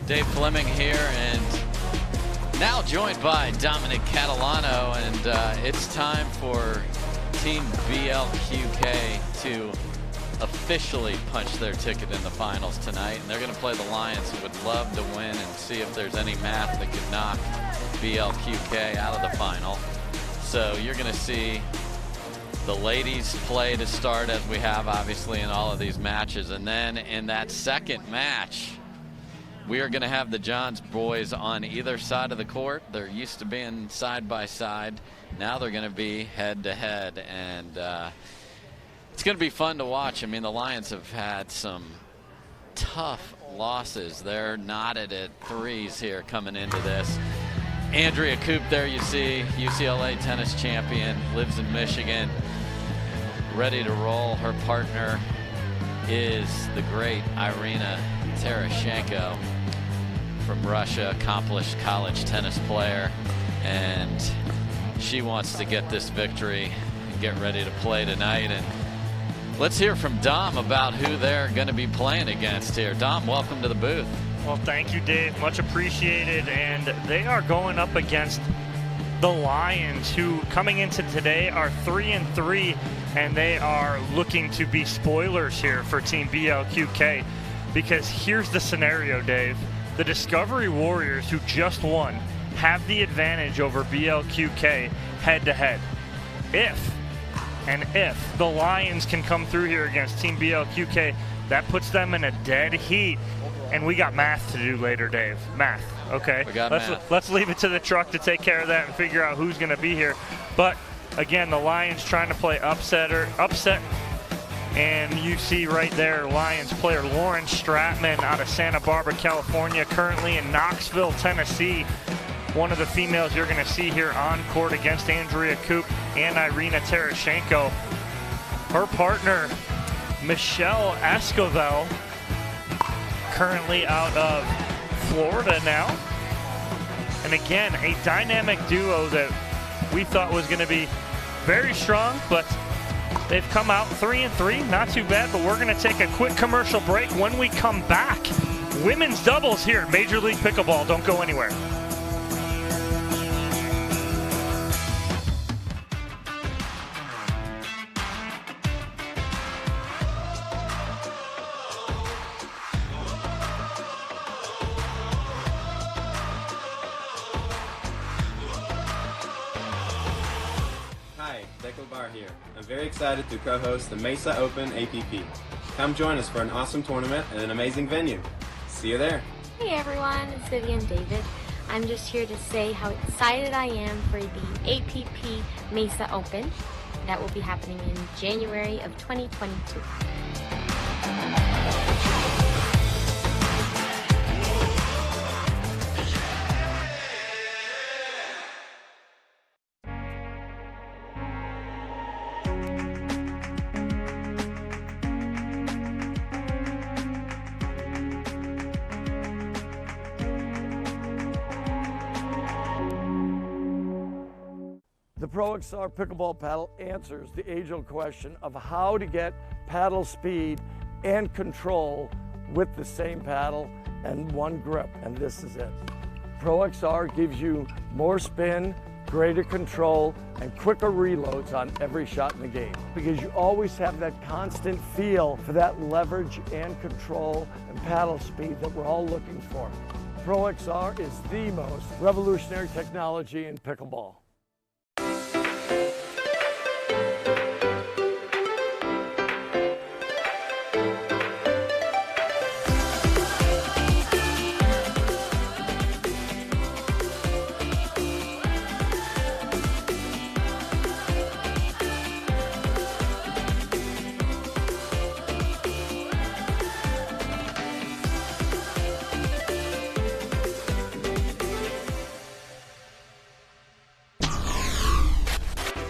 Dave Fleming here, and now joined by Dominic Catalano, and it's time for Team BLQK to officially punch their ticket in the finals tonight, and they're going to play the Lions, who would love to win and see if there's any math that could knock BLQK out of the final. So you're going to see the ladies play to start, as we have obviously in all of these matches, and then in that second match we are going to have the Johns boys on either side of the court. They're used to being side by side. Now they're going to be head to head, and it's going to be fun to watch. I mean, the Lions have had some tough losses. They're knotted at threes here coming into this. Andrea Koop there, you see, UCLA tennis champion, lives in Michigan, ready to roll. Her partner is the great Irina Tereschenko from Russia, accomplished college tennis player, and she wants to get this victory and get ready to play tonight. And let's hear from Dom about who they're going to be playing against here. Dom, welcome to the booth. Well, thank you, Dave. Much appreciated. And they are going up against the Lions, who coming into today are 3-3, and they are looking to be spoilers here for Team BLQK. Because here's the scenario, Dave. The Discovery Warriors, who just won, have the advantage over BLQK head-to-head. If the Lions can come through here against Team BLQK, that puts them in a dead heat. And we got math to do later, Dave. Math, okay? We got math. Let's leave it to the truck to take care of that and figure out who's going to be here. But, again, the Lions trying to play upset. And you see right there, Lions player Lauren Stratman out of Santa Barbara, California, currently in Knoxville, Tennessee. One of the females you're going to see here on court against Andrea Koop and Irina Tereschenko. Her partner, Michelle Esquivel, currently out of Florida now. And again, a dynamic duo that we thought was going to be very strong, but they've come out 3-3, not too bad, but we're going to take a quick commercial break. When we come back, women's doubles here at Major League Pickleball. Don't go anywhere. Here. I'm very excited to co-host the Mesa Open APP. Come join us for an awesome tournament and an amazing venue. See you there. Hey everyone, it's Vivian David. I'm just here to say how excited I am for the APP Mesa Open that will be happening in January of 2022. The Pro XR Pickleball Paddle answers the age-old question of how to get paddle speed and control with the same paddle and one grip, and this is it. Pro XR gives you more spin, greater control, and quicker reloads on every shot in the game, because you always have that constant feel for that leverage and control and paddle speed that we're all looking for. Pro XR is the most revolutionary technology in pickleball.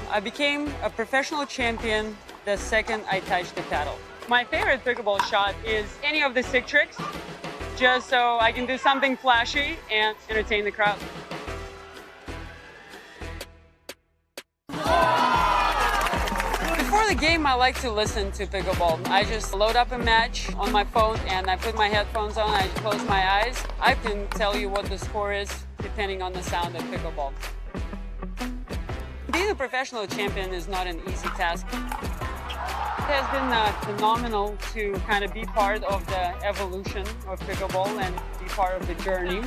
I became a professional champion the second I touched the paddle. My favorite pickleball shot is any of the stick tricks, just so I can do something flashy and entertain the crowd. Before Before the game, I like to listen to pickleball. I just load up a match on my phone and I put my headphones on, I close my eyes. I can tell you what the score is depending on the sound of pickleball. Being a professional champion is not an easy task. It has been phenomenal to kind of be part of the evolution of pickleball and be part of the journey.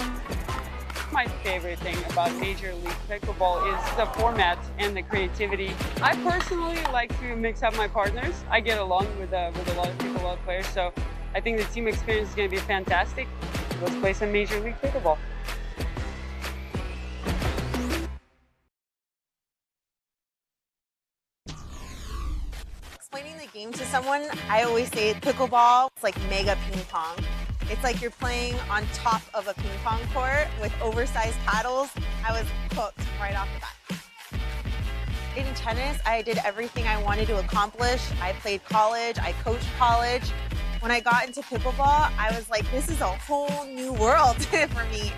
My favorite thing about Major League Pickleball is the format and the creativity. I personally like to mix up my partners. I get along with a lot of pickleball players, so I think the team experience is going to be fantastic. Let's play some Major League Pickleball. Explaining the game to someone, I always say pickleball, it's like mega ping pong. It's like you're playing on top of a ping pong court with oversized paddles. I was hooked right off the bat. In tennis, I did everything I wanted to accomplish. I played college, I coached college. When I got into pickleball, I was like, this is a whole new world for me.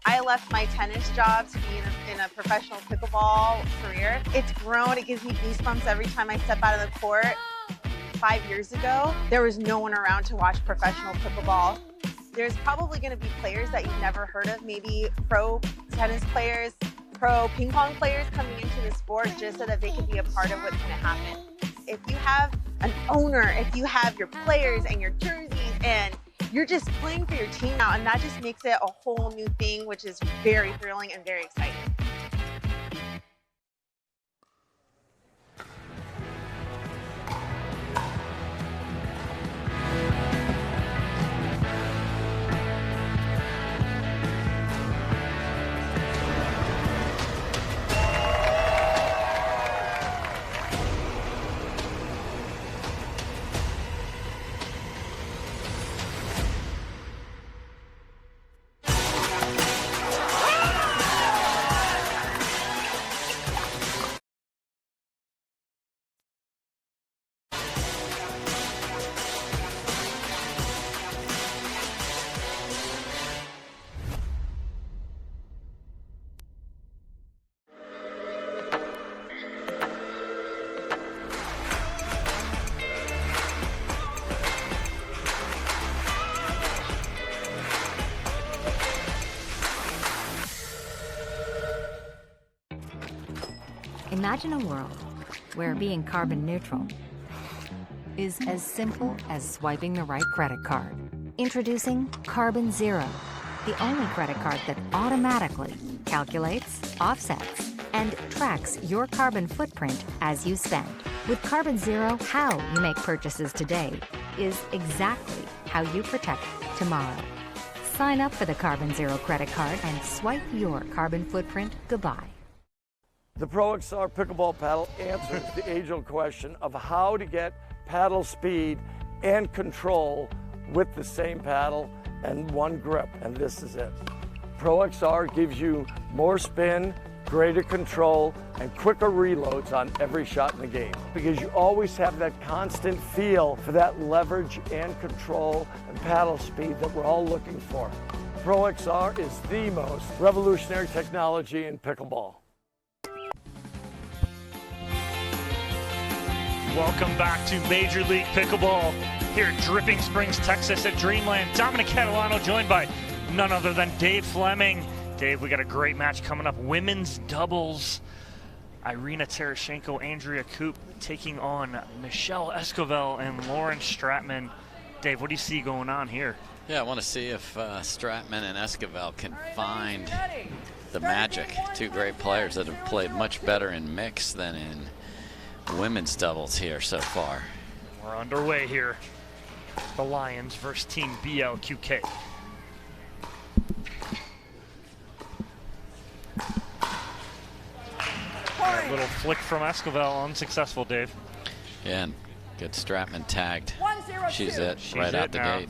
I left my tennis job to be in a professional pickleball career. It's grown, it gives me goosebumps every time I step out of the court. 5 years ago, there was no one around to watch professional pickleball. There's probably going to be players that you've never heard of, maybe pro tennis players, pro ping pong players coming into the sport just so that they can be a part of what's going to happen. If you have an owner, if you have your players and your jerseys and you're just playing for your team now, and that just makes it a whole new thing, which is very thrilling and very exciting. Imagine a world where being carbon neutral is as simple as swiping the right credit card. Introducing Carbon Zero, the only credit card that automatically calculates, offsets, and tracks your carbon footprint as you spend. With Carbon Zero, how you make purchases today is exactly how you protect tomorrow. Sign up for the Carbon Zero credit card and swipe your carbon footprint goodbye. The Pro XR Pickleball Paddle answers the age-old question of how to get paddle speed and control with the same paddle and one grip, and this is it. Pro XR gives you more spin, greater control, and quicker reloads on every shot in the game, because you always have that constant feel for that leverage and control and paddle speed that we're all looking for. Pro XR is the most revolutionary technology in pickleball. Welcome back to Major League Pickleball here at Dripping Springs, Texas at Dreamland. Dominic Catalano joined by none other than Dave Fleming. Dave, we got a great match coming up. Women's doubles. Irina Tereschenko, Andrea Koop taking on Michelle Esquivel and Lauren Stratman. Dave, what do you see going on here? Yeah, I want to see if Stratman and Esquivel can find the magic. Two great players that have played much better in mix than in women's doubles here so far. We're underway here. The Lions versus Team BLQK. A little flick from Esquivel, unsuccessful, Dave. Yeah, and good Stratman tagged. She's it, right out the gate.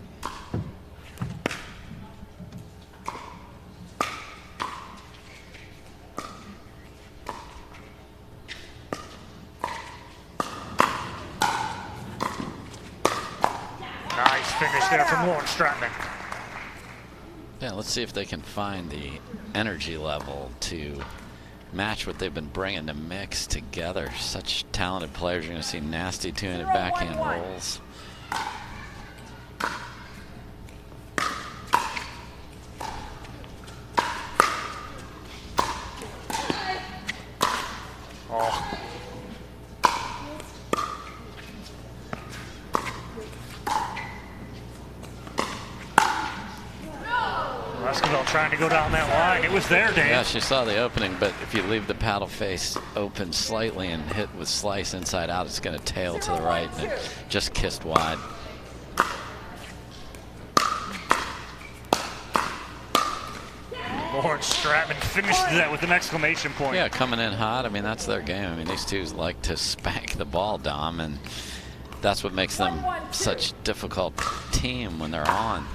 Nice finish there from Lauren Stratman. Yeah, let's see if they can find the energy level to match what they've been bringing to mix together. Such talented players. You're going to see nasty two-handed backhand rolls. Oh. Esquivel trying to go down that line. It was there, Dave. Yeah, she saw the opening, but if you leave the paddle face open slightly and hit with slice inside out, it's going to tail to the right, and it just kissed wide. Lord Stratman finished that with an exclamation point. Yeah, coming in hot. I mean, that's their game. I mean, these two like to spank the ball, Dom, and that's what makes them such a difficult team when they're on.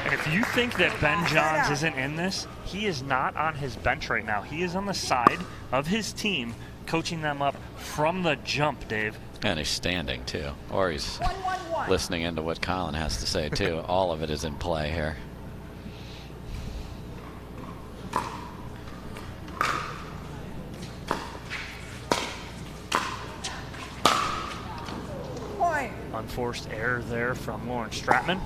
And if you think that Ben Johns isn't in this, he is not on his bench right now. He is on the side of his team, coaching them up from the jump, Dave. And he's standing, too. Or he's listening into what Collin has to say, too. All of it is in play here. Unforced error there from Lauren Stratman.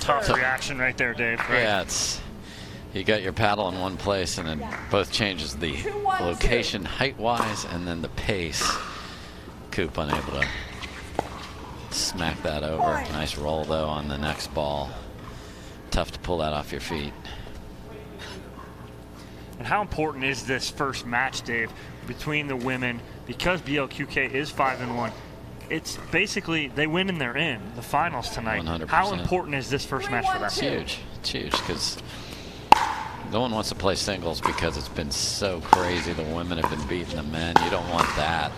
Tough reaction right there, Dave. Right? Yeah, it's you got your paddle in one place, and it both changes the location height-wise and then the pace. Koop unable to smack that over. Nice roll, though, on the next ball. Tough to pull that off your feet. And how important is this first match, Dave, between the women? Because BLQK is 5-1. It's basically they win and they're in the finals tonight. 100%. How important is this first match for them? It's huge. It's huge because no one wants to play singles because it's been so crazy. The women have been beating the men. You don't want that.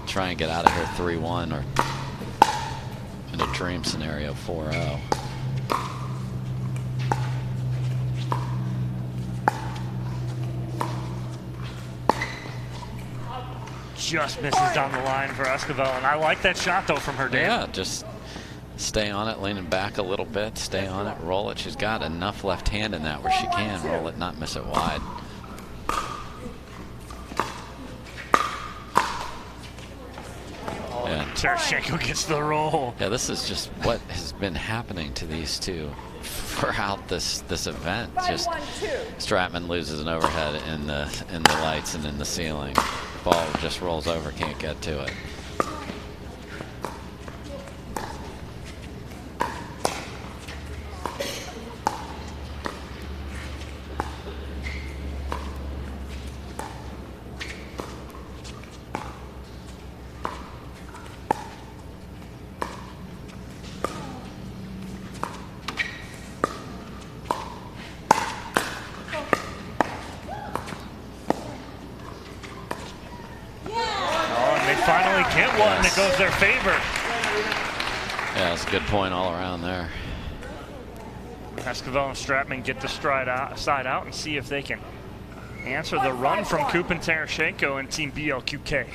Try and get out of here 3-1 or in a dream scenario 4-0. Just misses down the line for Esquivel, and I like that shot though from her, Dave. Yeah, just stay on it, leaning back a little bit, stay on it, roll it. She's got enough left hand in that where she can roll it, not miss it wide. Yeah. Tereschenko gets the roll. Yeah, this is just what has been happening to these two throughout this event. Just Stratman loses an overhead in the lights and in the ceiling. Ball just rolls over, can't get to it. Finally get one that goes their favor. Yeah, that's a good point all around there. Esquivel and Stratman get the side out and see if they can answer the run from Koop and Tereschenko and Team BLQK.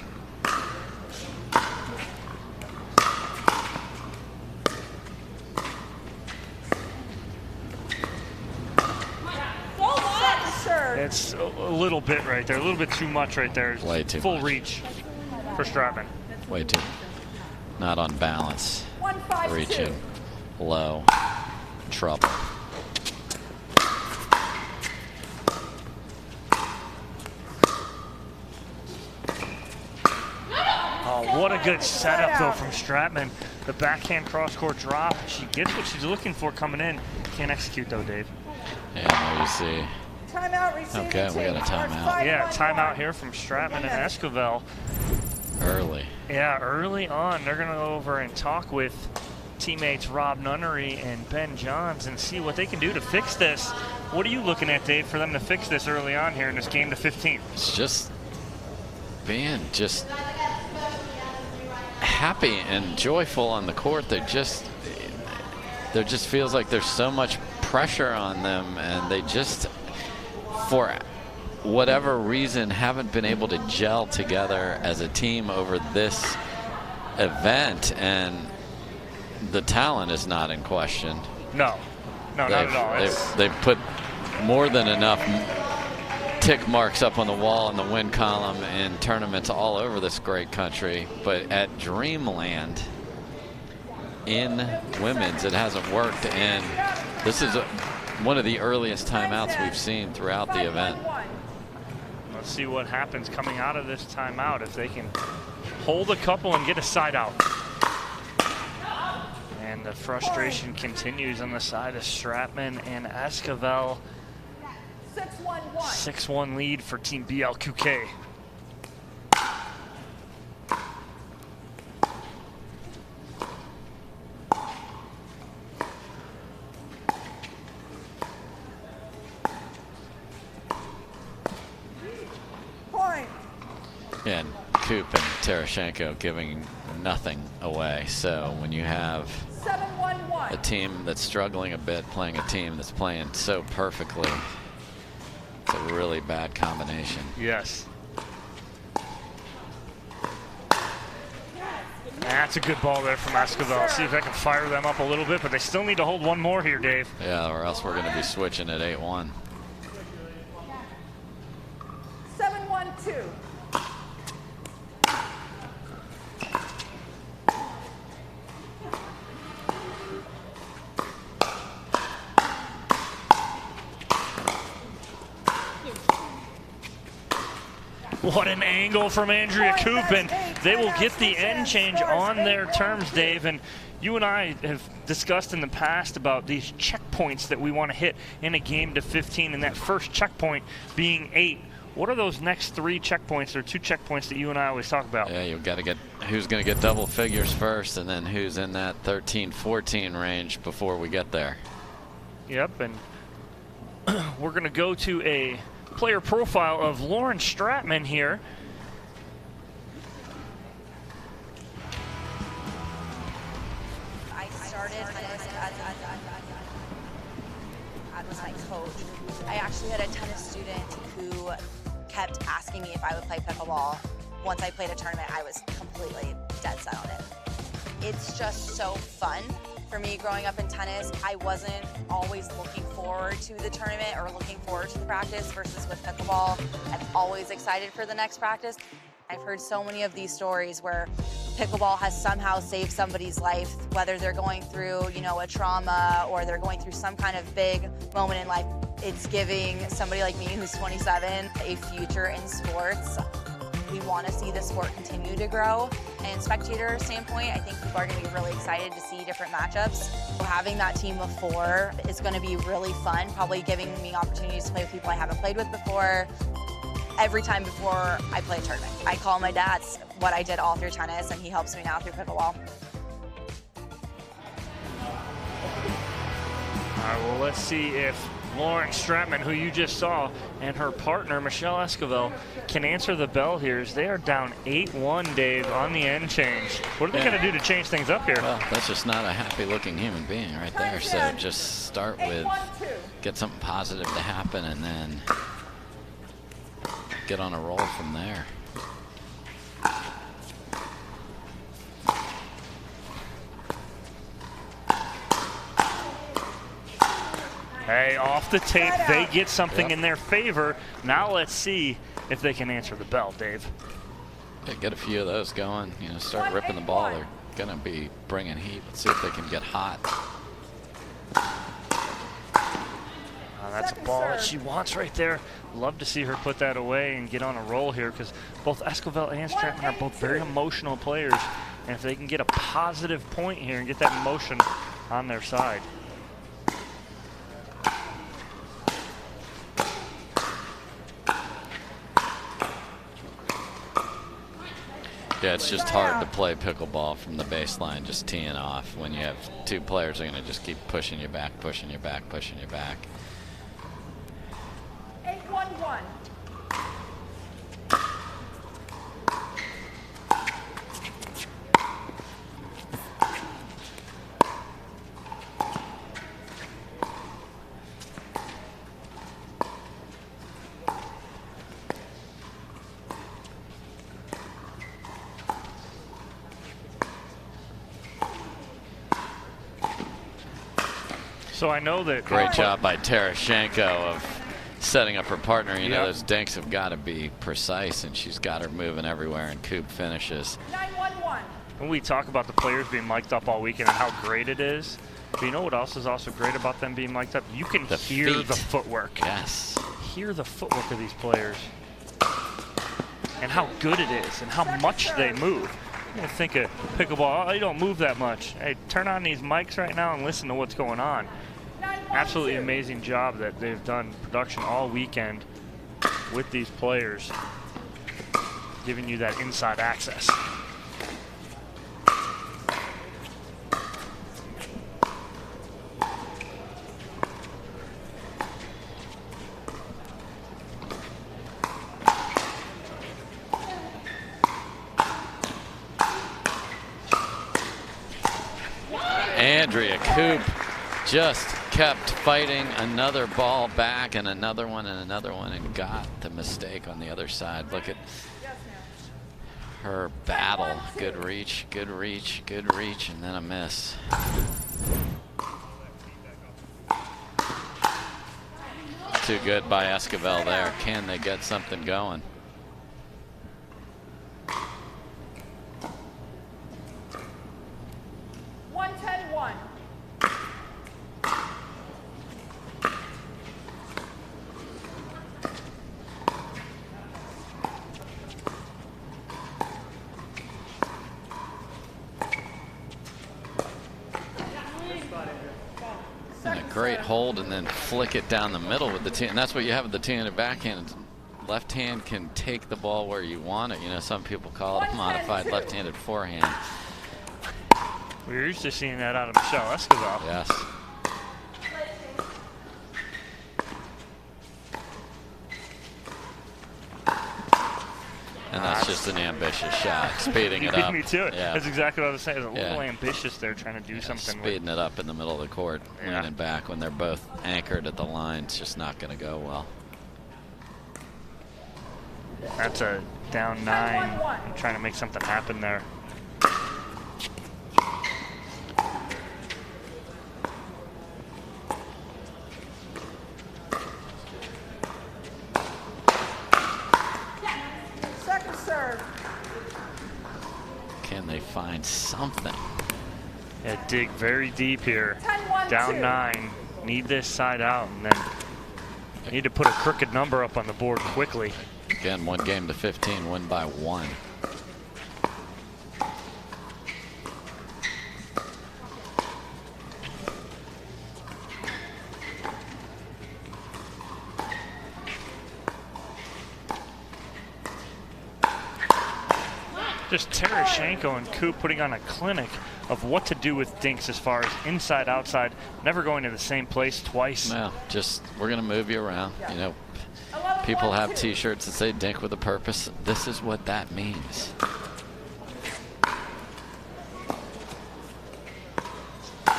It's a little bit right there, a little bit too much right there. Way too full much. Reach for Stratman. Way too. Not on balance. Reaching. Low. Trouble. Oh, what a good setup though from Stratman. The backhand cross-court drop. She gets what she's looking for coming in. Can't execute though, Dave. Yeah, there you see. Okay, we got a timeout. Yeah, timeout here from Stratman and Esquivel. Early. Yeah, early on. They're going to go over and talk with teammates Rob Nunnery and Ben Johns and see what they can do to fix this. What are you looking at, Dave, for them to fix this early on here in this game to 15? It's just being just happy and joyful on the court. There just feels like there's so much pressure on them, and they just, for whatever reason, haven't been able to gel together as a team over this event. And the talent is not in question. No, not at all. They've put more than enough tick marks up on the wall in the win column in tournaments all over this great country, but at Dreamland in women's it hasn't worked, and this is one of the earliest timeouts we've seen throughout the event. Let's see what happens coming out of this timeout, if they can hold a couple and get a side out. And the frustration continues on the side of Stratman and Esquivel. 6-1 lead for Team BLQK. And Koop and Tereschenko giving nothing away. So when you have a team that's struggling a bit playing a team that's playing so perfectly, it's a really bad combination. Yes. That's a good ball there from Esquivel. See if I can fire them up a little bit, but they still need to hold one more here, Dave. Yeah, or else we're going to be switching at 8-1. 7-1-2. What an angle from Andrea Koop, and they will get the end change on their terms, Dave. And you and I have discussed in the past about these checkpoints that we want to hit in a game to 15, and that first checkpoint being 8. What are those next 3 checkpoints, or 2 checkpoints that you and I always talk about? Yeah, you've got to get who's going to get double figures first, and then who's in that 13-14 range before we get there. Yep, and we're going to go to a player profile of Lauren Stratman here. I started as my coach. I actually had a tennis student who kept asking me if I would play pickleball. Once I played a tournament, I was completely dead set on it. It's just so fun. For me, growing up in tennis, I wasn't always looking forward to the tournament or looking forward to the practice, versus with pickleball, I'm always excited for the next practice. I've heard so many of these stories where pickleball has somehow saved somebody's life, whether they're going through, you know, a trauma or they're going through some kind of big moment in life. It's giving somebody like me who's 27 a future in sports. We want to see the sport continue to grow. And spectator standpoint, I think people are going to be really excited to see different matchups. Having that team of 4 is going to be really fun, probably giving me opportunities to play with people I haven't played with before. Every time before I play a tournament, I call my dad what I did all through tennis, and he helps me now through pickleball. All right, well, let's see if Lauren Stratman, who you just saw, and her partner, Michelle Esquivel, can answer the bell here as they are down 8-1, Dave, on the end change. What are they going to do to change things up here? Well, that's just not a happy-looking human being right there. So just start with, get something positive to happen, and then get on a roll from there. Hey, off the tape, they get something in their favor. Now let's see if they can answer the bell, Dave. Yeah, get a few of those going. You know, start ripping the ball. They're going to be bringing heat. Let's see if they can get hot. That's a ball that she wants right there. Love to see her put that away and get on a roll here, because both Esquivel and Stratman are both very emotional players. And if they can get a positive point here and get that emotion on their side. Yeah, it's just hard to play pickleball from the baseline, just teeing off when you have two players who are going to just keep pushing you back, pushing you back, pushing you back. 8-1-1. So I know that. Great job by Tereschenko of setting up her partner. You know, those dinks have got to be precise, and she's got her moving everywhere, and Koop finishes. 9-1-1. When we talk about the players being mic'd up all weekend and how great it is, but you know what else is also great about them being mic'd up? You can hear the footwork. Yes. Hear the footwork of these players and how good it is and how much they move. You think of pickleball, oh, you don't move that much. Hey, turn on these mics right now and listen to what's going on. Absolutely amazing job that they've done production all weekend with these players, giving you that inside access. Andrea Koop just kept fighting another ball back and another one and got the mistake on the other side. Look at her battle. Good reach, good reach, good reach, and then a miss. Too good by Esquivel there. Can they get something going? Great hold and then flick it down the middle with the tee, and that's what you have with the two-handed backhand. Left hand can take the ball where you want it. You know, some people call it a modified left-handed forehand. We're used to seeing that out of Michelle Esquivel. Yes. And that's just an ambitious shot, speeding it up. Me too. Yeah. That's exactly what I was saying. It's a little ambitious there, trying to do something. Speeding it up in the middle of the court, leaning back when they're both anchored at the line. It's just not going to go well. That's a down 9. I'm trying to make something happen there. Can they find something? Yeah, dig very deep here. Down 9. Need this side out, and then need to put a crooked number up on the board quickly. Again, 1 game to 15, win by 1. Just Tereschenko and Koop putting on a clinic of what to do with dinks as far as inside, outside, never going to the same place twice. No, just we're going to move you around. You know, people have T-shirts that say "Dink with a Purpose." This is what that means. A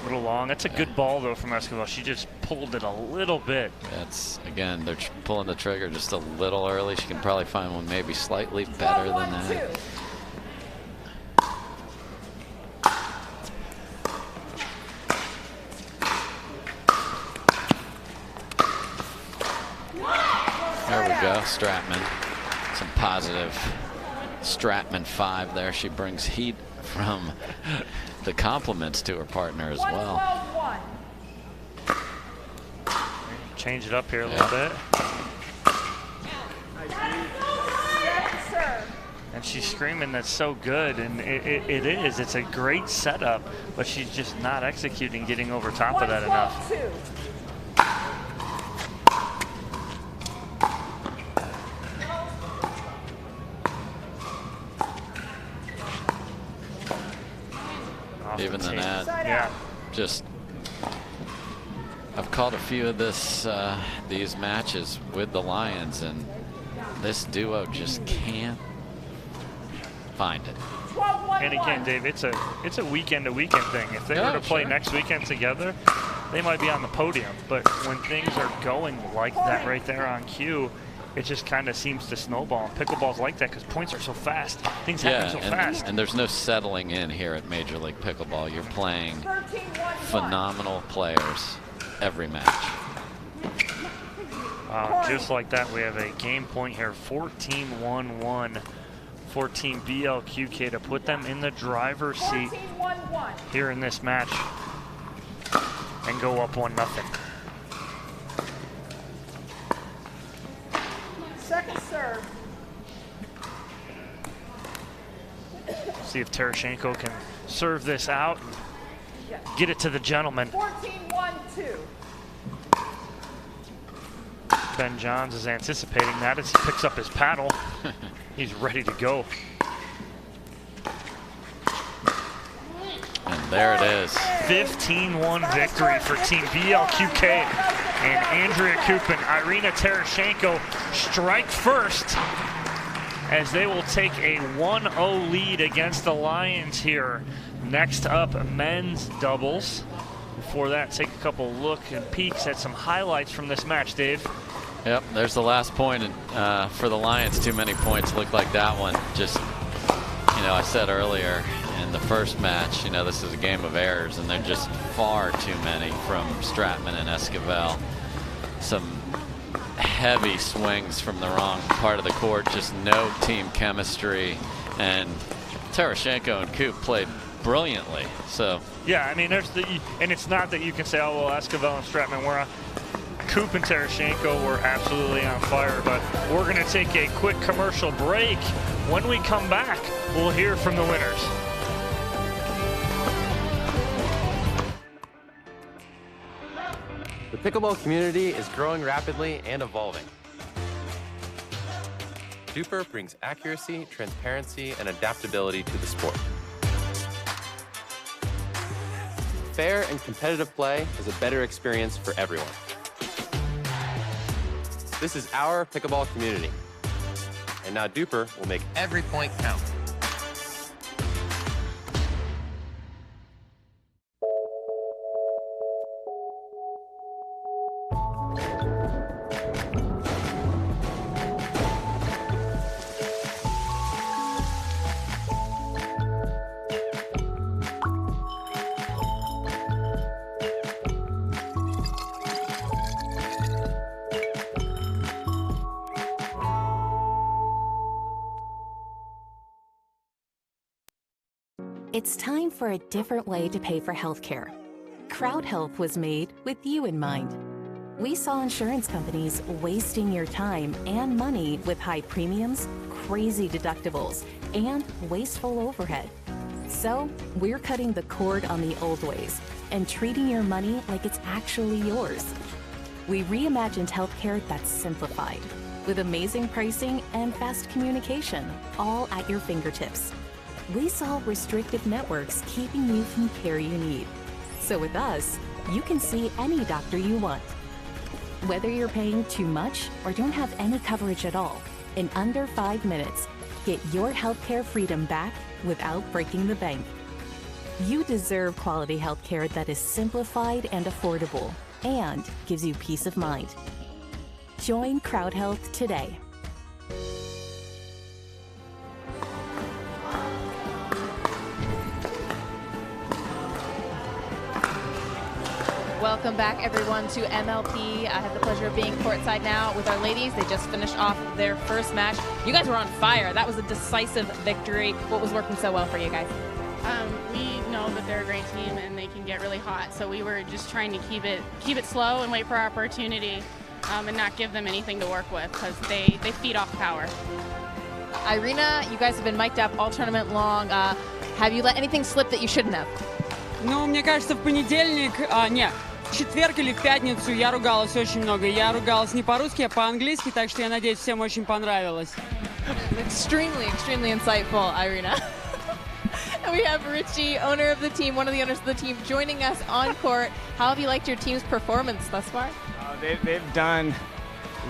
little long. That's a good ball though from Esquivel. She just pulled it a little bit. That's, again, they're pulling the trigger just a little early. She can probably find one maybe slightly better than that. There we go, Stratman. Some positive Stratman 5 there. She brings heat from the compliments to her partner as well. Change it up here a little bit. And she's screaming, that's so good, and it is. It's a great setup, but she's just not executing, getting over top of that enough. even the net. Yeah. Just, I've called a few of these matches with the Lions, and this duo just can't find it. And again, Dave, it's a weekend to weekend thing. If they were to play next weekend together, they might be on the podium. But when things are going like that right there on cue, it just kind of seems to snowball. Pickleball's like that because points are so fast. Things happen so fast. And there's no settling in here at Major League Pickleball. You're playing phenomenal players every match. Just like that, we have a game point here, 14-1-1 for Team BLQK to put them in the driver's seat here in this match and go up 1-0. Second serve. See if Tereschenko can serve this out and get it to the gentleman. 14-1-2. Ben Johns is anticipating that as he picks up his paddle. He's ready to go. And there it is. 15-1 victory for Team BLQK. And Andrea Koop and Irina Tereschenko strike first as they will take a 1-0 lead against the Lions here. Next up, men's doubles. Before that, take a couple look and peeks at some highlights from this match, Dave. Yep, there's the last point for the Lions. Too many points look like that one. Just, I said earlier in the first match, this is a game of errors, and they're just far too many from Stratman and Esquivel. Some heavy swings from the wrong part of the court, just no team chemistry, and Tereschenko and Koop played brilliantly. So yeah, I mean, and it's not that you can say, oh well, Esquivel and Stratman were on. Koop and Tereschenko were absolutely on fire, but we're going to take a quick commercial break. When we come back, we'll hear from the winners. The pickleball community is growing rapidly and evolving. Duper brings accuracy, transparency, and adaptability to the sport. Fair and competitive play is a better experience for everyone. This is our pickleball community. And now Duper will make every point count. It's time for a different way to pay for healthcare. Crowd Health was made with you in mind. We saw insurance companies wasting your time and money with high premiums, crazy deductibles, and wasteful overhead. So we're cutting the cord on the old ways and treating your money like it's actually yours. We reimagined healthcare that's simplified, with amazing pricing and fast communication, all at your fingertips. We solve restrictive networks keeping you from care you need. So with us, you can see any doctor you want. Whether you're paying too much or don't have any coverage at all, in under 5 minutes, get your healthcare freedom back without breaking the bank. You deserve quality healthcare that is simplified and affordable and gives you peace of mind. Join Crowd Health today. Welcome back, everyone, to MLP. I have the pleasure of being courtside now with our ladies. They just finished off their first match. You guys were on fire. That was a decisive victory. What was working so well for you guys? We know that they're a great team and they can get really hot, so we were just trying to keep it slow and wait for our opportunity, and not give them anything to work with, because they feed off power. Irina, you guys have been mic'd up all tournament long. Have you let anything slip that you shouldn't have? Ну, мне кажется, в понедельник, нет, в четверг или в пятницу я ругалась очень много. Я ругалась не по-русски, а по-английски, так что я надеюсь, всем очень понравилось. Extremely insightful, Irina. And we have Richie, owner of the team, one of the owners of the team, joining us on court. How have you liked your team's performance thus far? They've done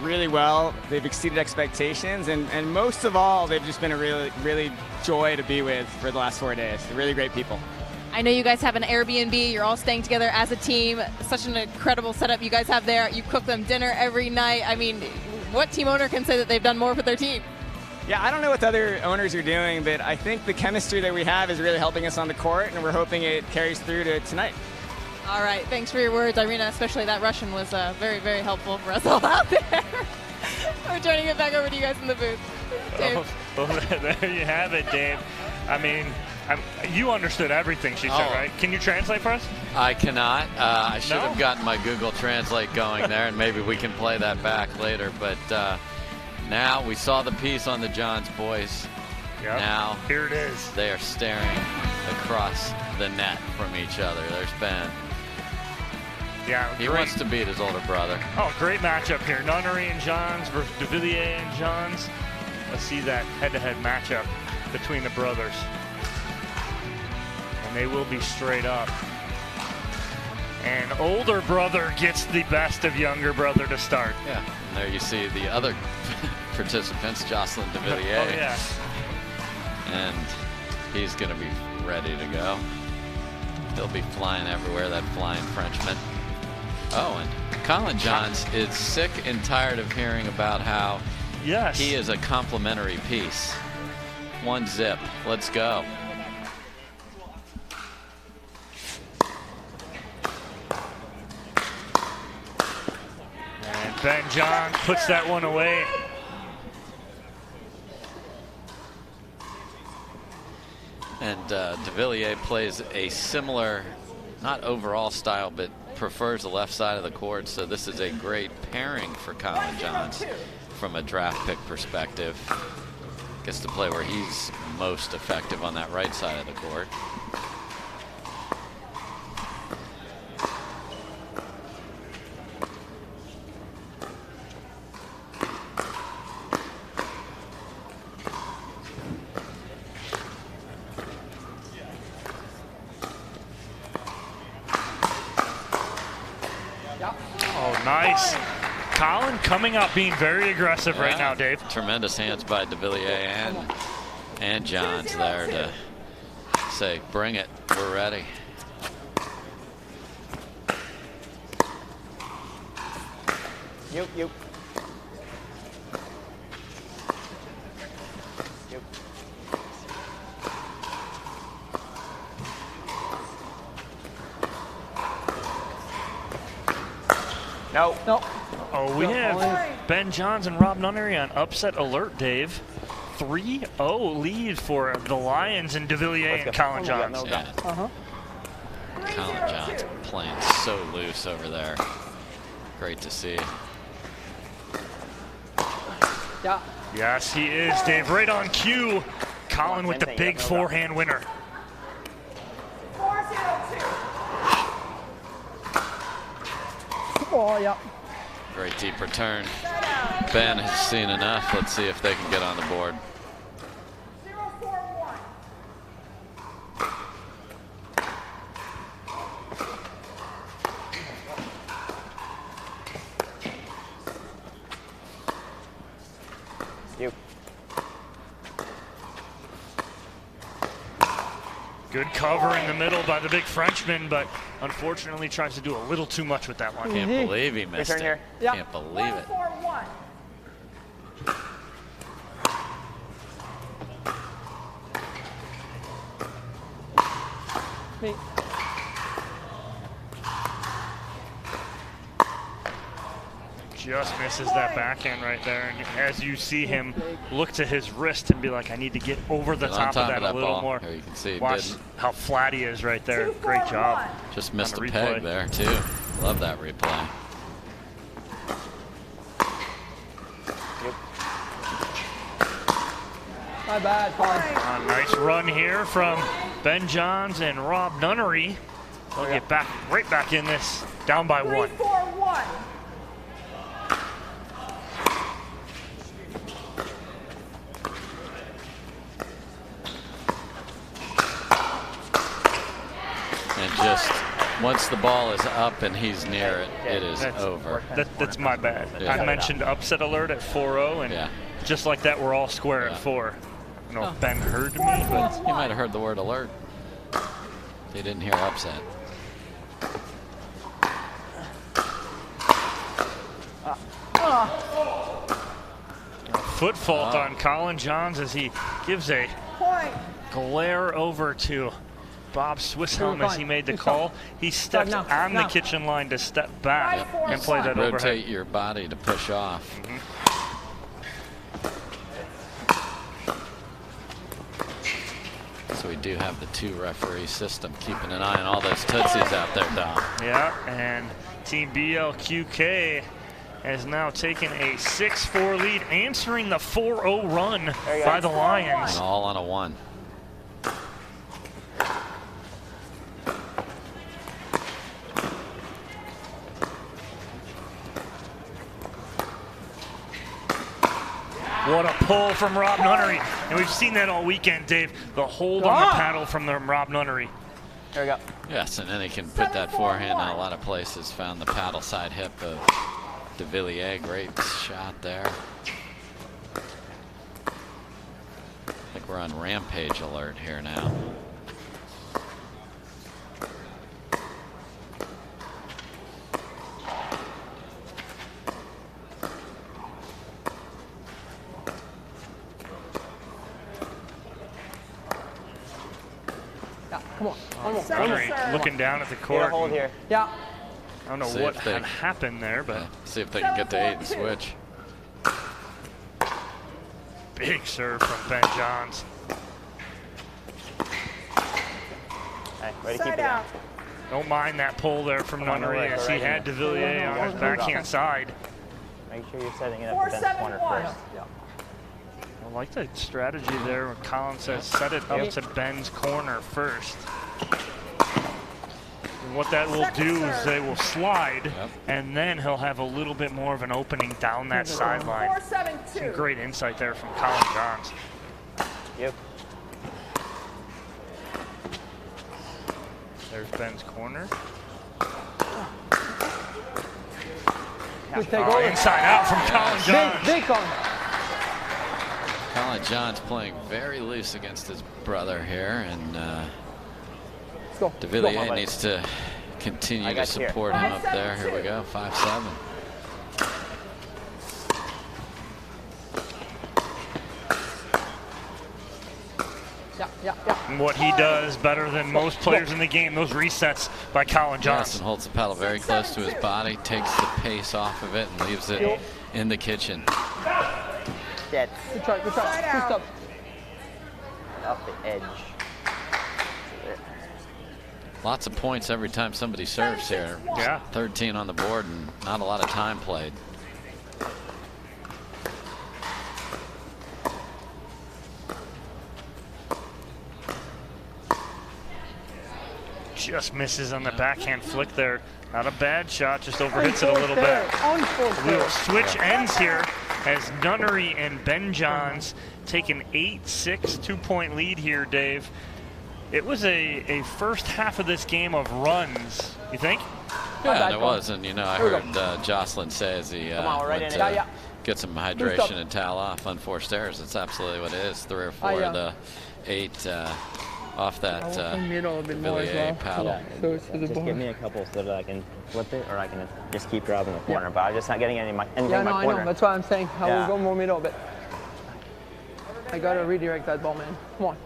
really well. They've exceeded expectations, and most of all, they've just been a really joy to be with for the last 4 days. They're really great people. I know you guys have an Airbnb. You're all staying together as a team. Such an incredible setup you guys have there. You cook them dinner every night. I mean, what team owner can say that they've done more for their team? Yeah, I don't know what the other owners are doing, but I think the chemistry that we have is really helping us on the court, and we're hoping it carries through to tonight. All right, thanks for your words, Irina. Especially that Russian was very, very helpful for us all out there. We're turning it back over to you guys in the booth. Dave. Well, there you have it, Dave. I mean, you understood everything she said, right? Can you translate for us? I cannot. I should have gotten my Google Translate going there, and maybe we can play that back later. But now we saw the piece on the Johns boys. Yep. Now here it is. They are staring across the net from each other. There's Ben. Yeah, he wants to beat his older brother. Oh, great matchup here. Nunnery and Johns versus Devilliers and Johns. Let's see that head-to-head matchup between the brothers. And they will be straight up. And older brother gets the best of younger brother to start. Yeah, and there you see the other participants, Jocelyn Devilliers. Oh, yeah. And he's going to be ready to go. He'll be flying everywhere, that flying Frenchman. Oh, and Collin Johns is sick and tired of hearing about how he is a complimentary piece. 1-0. Let's go. And Ben Johns puts that one away. And Devilliers plays a similar, not overall style, but prefers the left side of the court. So this is a great pairing for Collin Johns from a draft pick perspective. Gets to play where he's most effective on that right side of the court. Nice. Collin coming up being very aggressive right now, Dave. Tremendous hands by Devilliers and Johns there to say, bring it, we're ready. Yep. No. Oh, we have Ben Johns and Rob Nunnery on upset alert, Dave. 3-0 lead for the Lions and Devilliers and Collin Johns. Yeah. Collin Johns playing so loose over there. Great to see. Yeah. Yes, he is, Dave. Right on cue. Collin with the big forehand winner. 4-0-2. Oh, yeah. Great deep return. Ben has seen enough. Let's see if they can get on the board. 0-4-1. Good cover in the middle by the big Frenchman, but unfortunately tries to do a little too much with that one. Can't believe he missed it. Here. Can't believe it. 1-4-1. Me. Just misses that backhand right there. And as you see him look to his wrist and be like, I need to get over the top of that a little more. Here you can see Watch how flat he is right there. Great job. Just missed a replay. peg there, too. Love that replay. My bad, Collin. A nice run here from Ben Johns and Rob Nunnery. They'll get back right back in this, down by 1. 3-4-1. And just once the ball is up and he's near it, it is over. That's my bad. Yeah. I mentioned upset alert at 4-0, and just like that, we're all square at 4. I don't know if Ben heard me, but he might have heard the word alert. He didn't hear upset. Foot fault on Collin Johns as he gives a glare over to Bob Swisshelm as he made the call. He stepped on the kitchen line to step back and play that overhead. Rotate your body to push off. So we do have the 2-referee system keeping an eye on all those tootsies out there, Dom. Yeah, and Team BLQK has now taken a 6-4 lead, answering the 4-0 run by the Lions. And all on a 1. What a pull from Rob Nunnery. And we've seen that all weekend, Dave. The hold on the paddle from the Rob Nunnery. There we go. Yes, and then he can put that forehand in a lot of places. Found the paddle side hip of Devilliers. Great shot there. I think we're on rampage alert here now. Come on. Nunnery looking down at the court. Hold here. Yeah. I don't know what had happened there, but see if they can get to 8 and switch. Big serve from Ben Johns. Ready to keep it down. Don't mind that pull there from Nunnery as he had Devilliers on his backhand side. Make sure you're setting it up to Ben's corner first. I like the strategy there when Collin says set it up to Ben's corner first. And what that will do is they will slide, and then he'll have a little bit more of an opening down that sideline. Some great insight there from Collin Johns. Yep. There's Ben's corner. Inside out from Collin Johns. Big Collin. Collin Johns playing very loose against his brother here, and Devilliers needs to continue to support him up there. Here we go, 5-7. And what he does better than most players in the game, those resets by Collin Johns. Yes, and holds the paddle very close to his body, takes the pace off of it, and leaves it in the kitchen. Good try. Good stop. Up the edge. Lots of points every time somebody serves here. Yeah. 13 on the board and not a lot of time played. Just misses on the backhand flick there. Not a bad shot, just overhits it a little bit. We will switch ends here as Nunnery and Ben Johns take an 8-6 2-point lead here, Dave. It was a first half of this game of runs, you think? Yeah, and it was, and you know, I heard Jocelyn say as he went to get some hydration and towel off unforced errors. That's absolutely what it is. 3 or 4 of the 8 off that Devilliers paddle. Yeah, just give me a couple so that I can flip it, or I can just keep grabbing the corner. But I'm just not getting anything in my corner. I know. That's why I'm saying I will go more middle a bit. I gotta redirect that ball, man. Come on.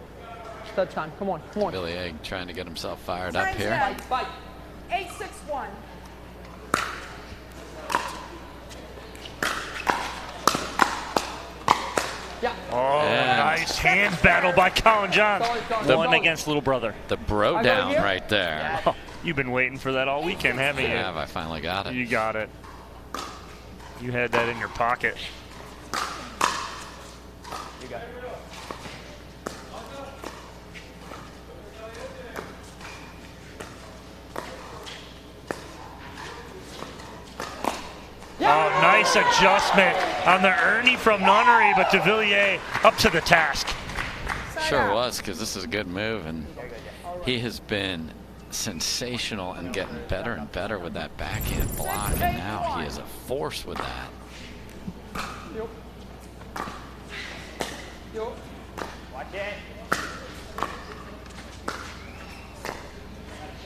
It's that time. Come on. Devilliers trying to get himself fired up here. 8-6-1. Oh, nice hand battle by Collin Johns. One against little brother. The bro down right there. Oh, you've been waiting for that all weekend, haven't you? Yeah, I finally got it. You got it. You had that in your pocket. You got it. Oh, nice adjustment on the Ernie from Nunnery, but Devilliers up to the task. Sure was, because this is a good move, and he has been sensational and getting better and better with that backhand block, and now he is a force with that. Watch it.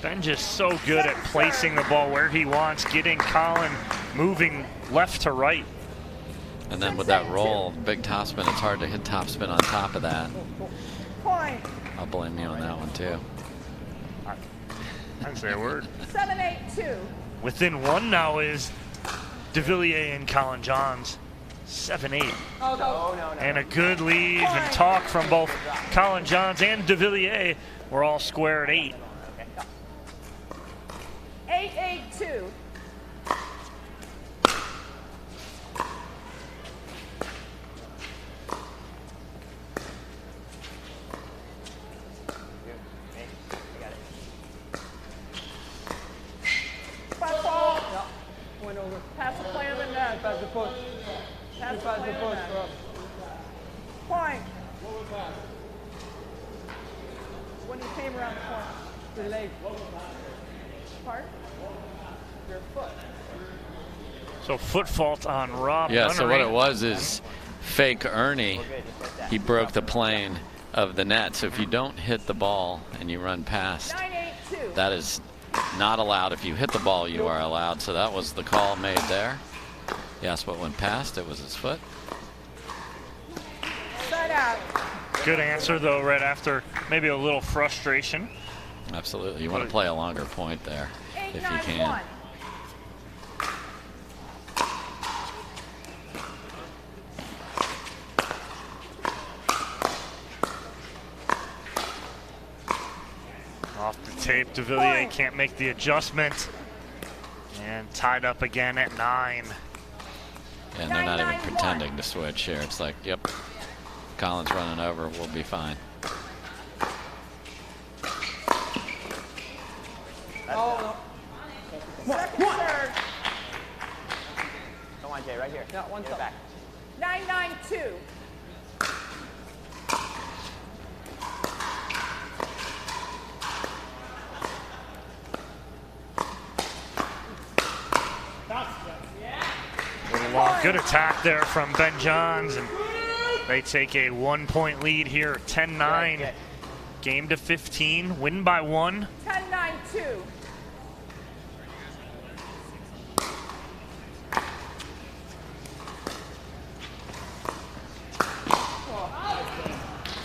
Ben just so good at placing the ball where he wants, getting Collin moving left to right. And then with that roll, big topspin, it's hard to hit topspin on top of that. I'll blame you on that one too. I'd say a word. 7-8-2. Within one now is Devilliers and Collin Johns. 7-8. Oh, no. And a good lead and talk from both Collin Johns and Devilliers. We're all square at 8. 8-8-2. Pass the play of the net. Pass the push. Pass the play of the net. Point. What was that? When you came around the corner. Your leg. Part? Your foot. So foot fault on Rob Yeah, Nunnery. so what it was is fake Ernie. He broke the plane of the net. So if you don't hit the ball and you run past, that is not allowed. If you hit the ball, you are allowed. So that was the call made there. Yes, what went past, it was his foot. Side out. Good answer, though, right after maybe a little frustration. Absolutely. You want to play a longer point there if you can. Off the tape, Devilliers can't make the adjustment. And tied up again at 9. And they're not even pretending to switch here. It's like, yep, Collin's running over, we'll be fine. Oh, no. Second serve. Come on, Jay, right here. Yeah, one Get it stop. back. 9-9-2. Good attack there from Ben Johns, and they take a 1-point lead here, 10-9. Game to 15, win by 1. 10-9-2.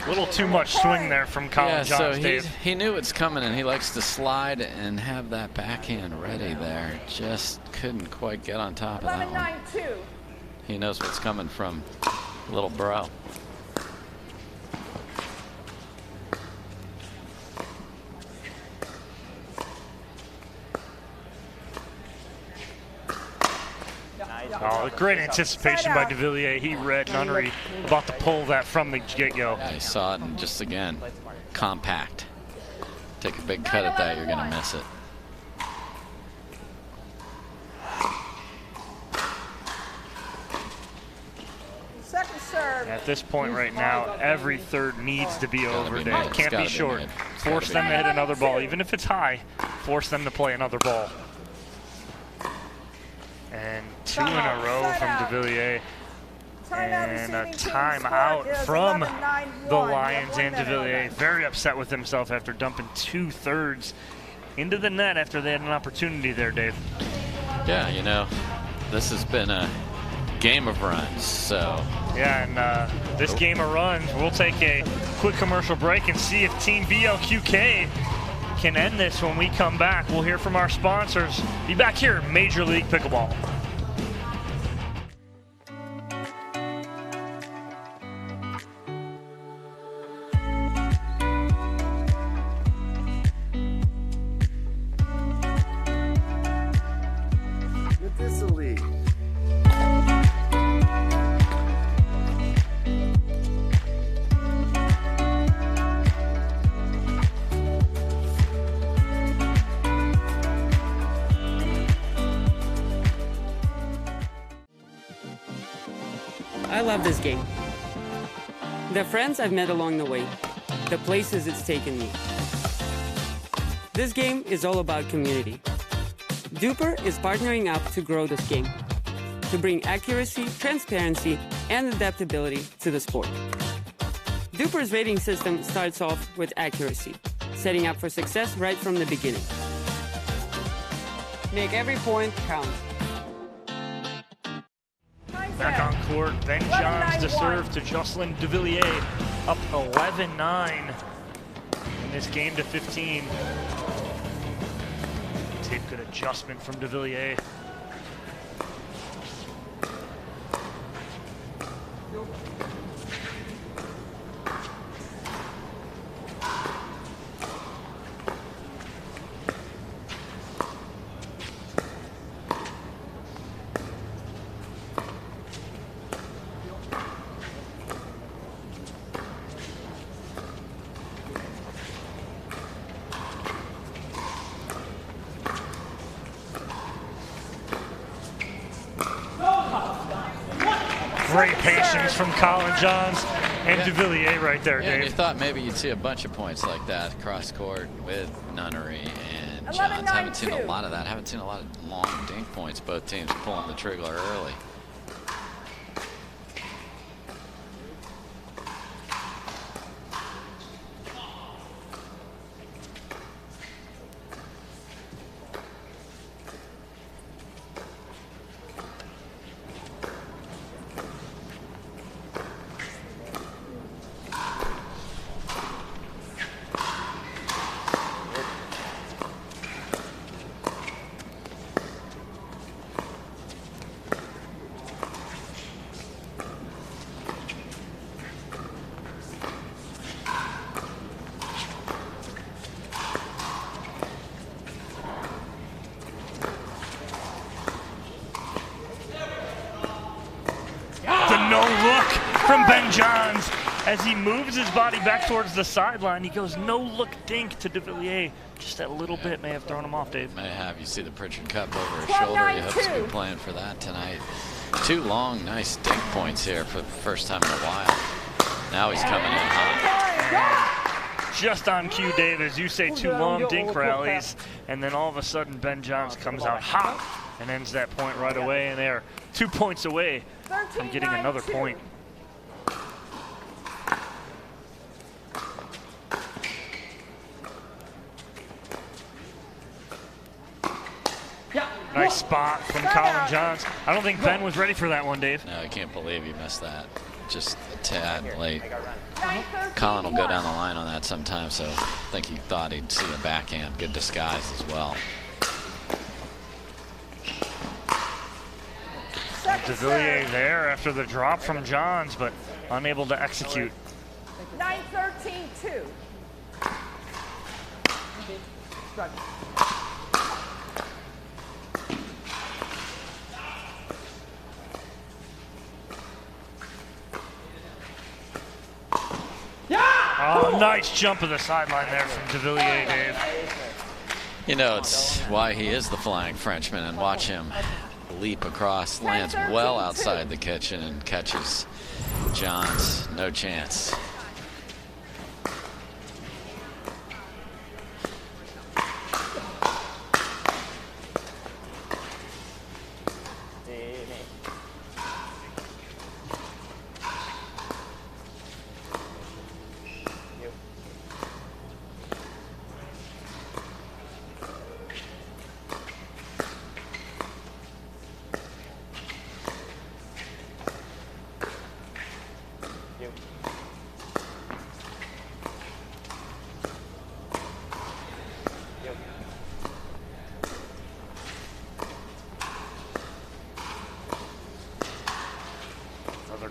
A little too much swing there from Collin Johns, so Dave. he knew it's coming, and he likes to slide and have that backhand ready there. Just couldn't quite get on top of that one. 11-9-2. He knows what's coming from little bro. Oh, great anticipation by Devilliers. He read Nunnery about to pull that from the get-go. Yeah, he saw it, and just again, compact. Take a big cut at that, you're going to miss it. Second serve. At this point right now, every third needs to be over, Dave. made. Can't be short. Force them to hit another ball, even if it's high. Force them to play another ball. And 2 in a row from Devilliers. And a timeout from the Lions and Devilliers. Very upset with himself after dumping 2/3 into the net after they had an opportunity there, Dave. Yeah, you know, this has been a game of runs, so. Yeah, and this game of runs, we'll take a quick commercial break and see if Team BLQK can end this when we come back. We'll hear from our sponsors. Be back here, Major League Pickleball. I love this game. The friends I've met along the way, the places it's taken me, This game is all about community. Duper is partnering up to grow this game, to bring accuracy, transparency, and adaptability to the sport. Duper's rating system starts off with accuracy, setting up for success right from the beginning. Make every point count. Back on court, Ben Johns to serve to Jocelyn Devilliers, up 11-9 in this game to 15. Take good adjustment from Devilliers. Great patience from Collin Johns and Devilliers right there, Dave. You thought maybe you'd see a bunch of points like that cross court with Nunnery and Johns. Haven't seen a lot of that. Haven't seen a lot of long dink points. Both teams pulling the trigger early. From Ben Johns, as he moves his body back towards the sideline, he goes no-look dink to Devilliers. Just that little bit may have thrown him off, Dave. May have. You see the Pritchard Cup over his shoulder. He hopes to be playing for that tonight. Two long, nice dink points here for the first time in a while. Now he's coming in hot. Just on cue, Dave, as you say, two long dink rallies, and then all of a sudden Ben Johns comes out hot and ends that point right away, and they're 2 points away from getting another point. Nice spot from Collin Johns. I don't think Ben was ready for that one, Dave. No, I can't believe he missed that. Just a tad late. Collin will go down the line on that sometimes, so I think he thought he'd see a backhand. Good disguise as well. Devilliers there after the drop from Johns, but unable to execute. 9-13-2. Oh, nice jump of the sideline there from Devilliers, Dave. You know, it's why he is the flying Frenchman, and watch him leap across, lands well outside the kitchen and catches Johns. No chance.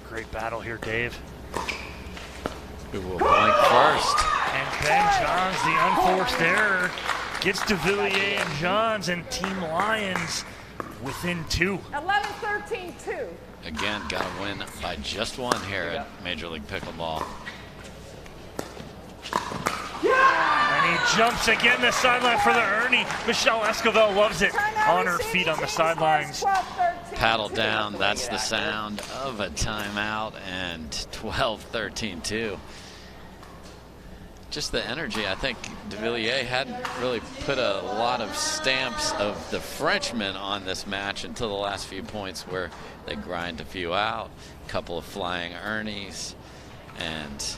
Great battle here, Dave. Who will blank first? And Ben Johns, the unforced error, gets Devilliers and Johns, and Team Lions within 2. 11-13-2. Again, got to win by just one here at Major League Pickleball. And he jumps again the sideline for the Ernie. Michelle Esquivel loves it on her feet on the sidelines. Paddle down, that's the sound of a timeout, and 12-13-2. just the energy. I think Devilliers hadn't really put a lot of stamps of the Frenchmen on this match until the last few points, where they grind a few out, a couple of flying Ernies, and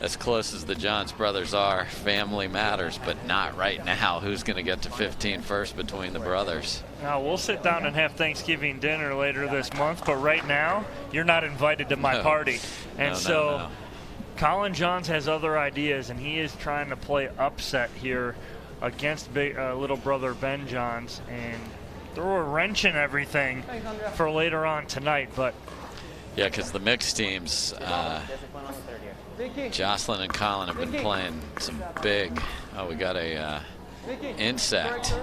as close as the Johns brothers are, family matters, but not right now. Who's going to get to 15 first between the brothers? Now, we'll sit down and have Thanksgiving dinner later this month, but right now, you're not invited to my party. And so Collin Johns has other ideas, and he is trying to play upset here against little brother Ben Johns and throw a wrench in everything for later on tonight. But yeah, because the mixed teams, Jocelyn and Collin have been playing some big. Oh, we got a insect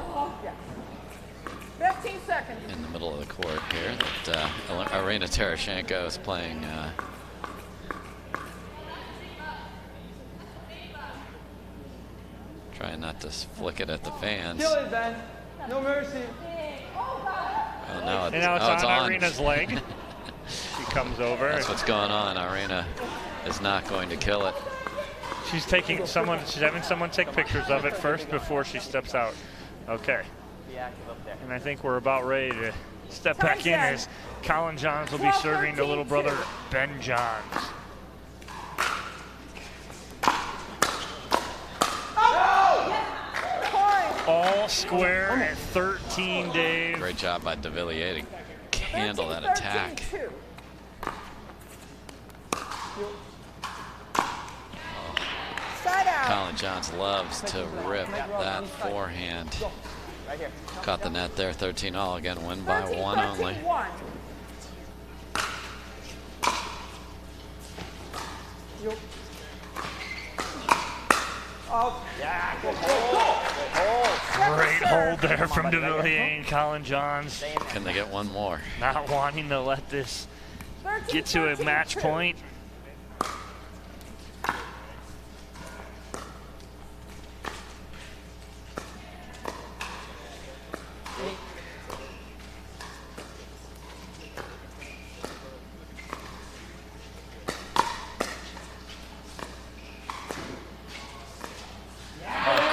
15 seconds. in the middle of the court here that Irina Tereschenko is playing. Trying not to flick it at the fans. Kill it, Ben. No mercy. Oh, now it's on Irina's leg. She comes over. That's what's going on. Irina is not going to kill it. She's having someone take pictures of it first before she steps out. Okay. And I think we're about ready to step back in as Collin Johns will be serving to little brother Ben Johns. All square at 13, Dave. Great job by Devilliers to handle that attack. Collin Johns loves to rip that forehand. Caught the net there, 13-all. Again, win by one only. Great hold there from Devilliers and Collin Johns. Can they get one more? Not wanting to let this get to a match point.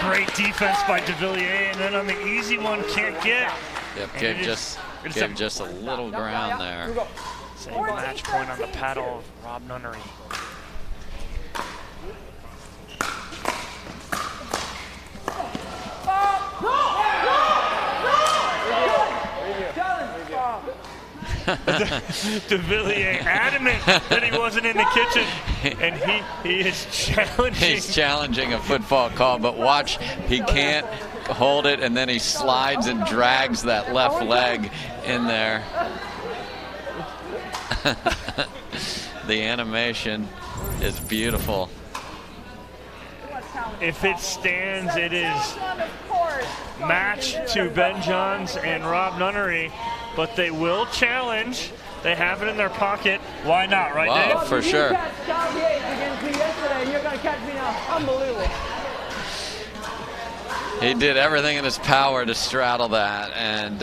Great defense by Devilliers, and then on the easy one, can't get. Yep, gave just a little ground there. Same match point on the paddle of Rob Nunnery. Devilliers adamant that he wasn't in the kitchen, and he is challenging. He's challenging a football call, but watch, he can't hold it, and then he slides and drags that left leg in there. The animation is beautiful. If it stands, it is match to Ben Johns and Rob Nunnery, but they will challenge. They have it in their pocket. Why not, right, Dave? Dave? For sure. You catch against me yesterday, and you're going to catch me now. Unbelievable. He did everything in his power to straddle that, and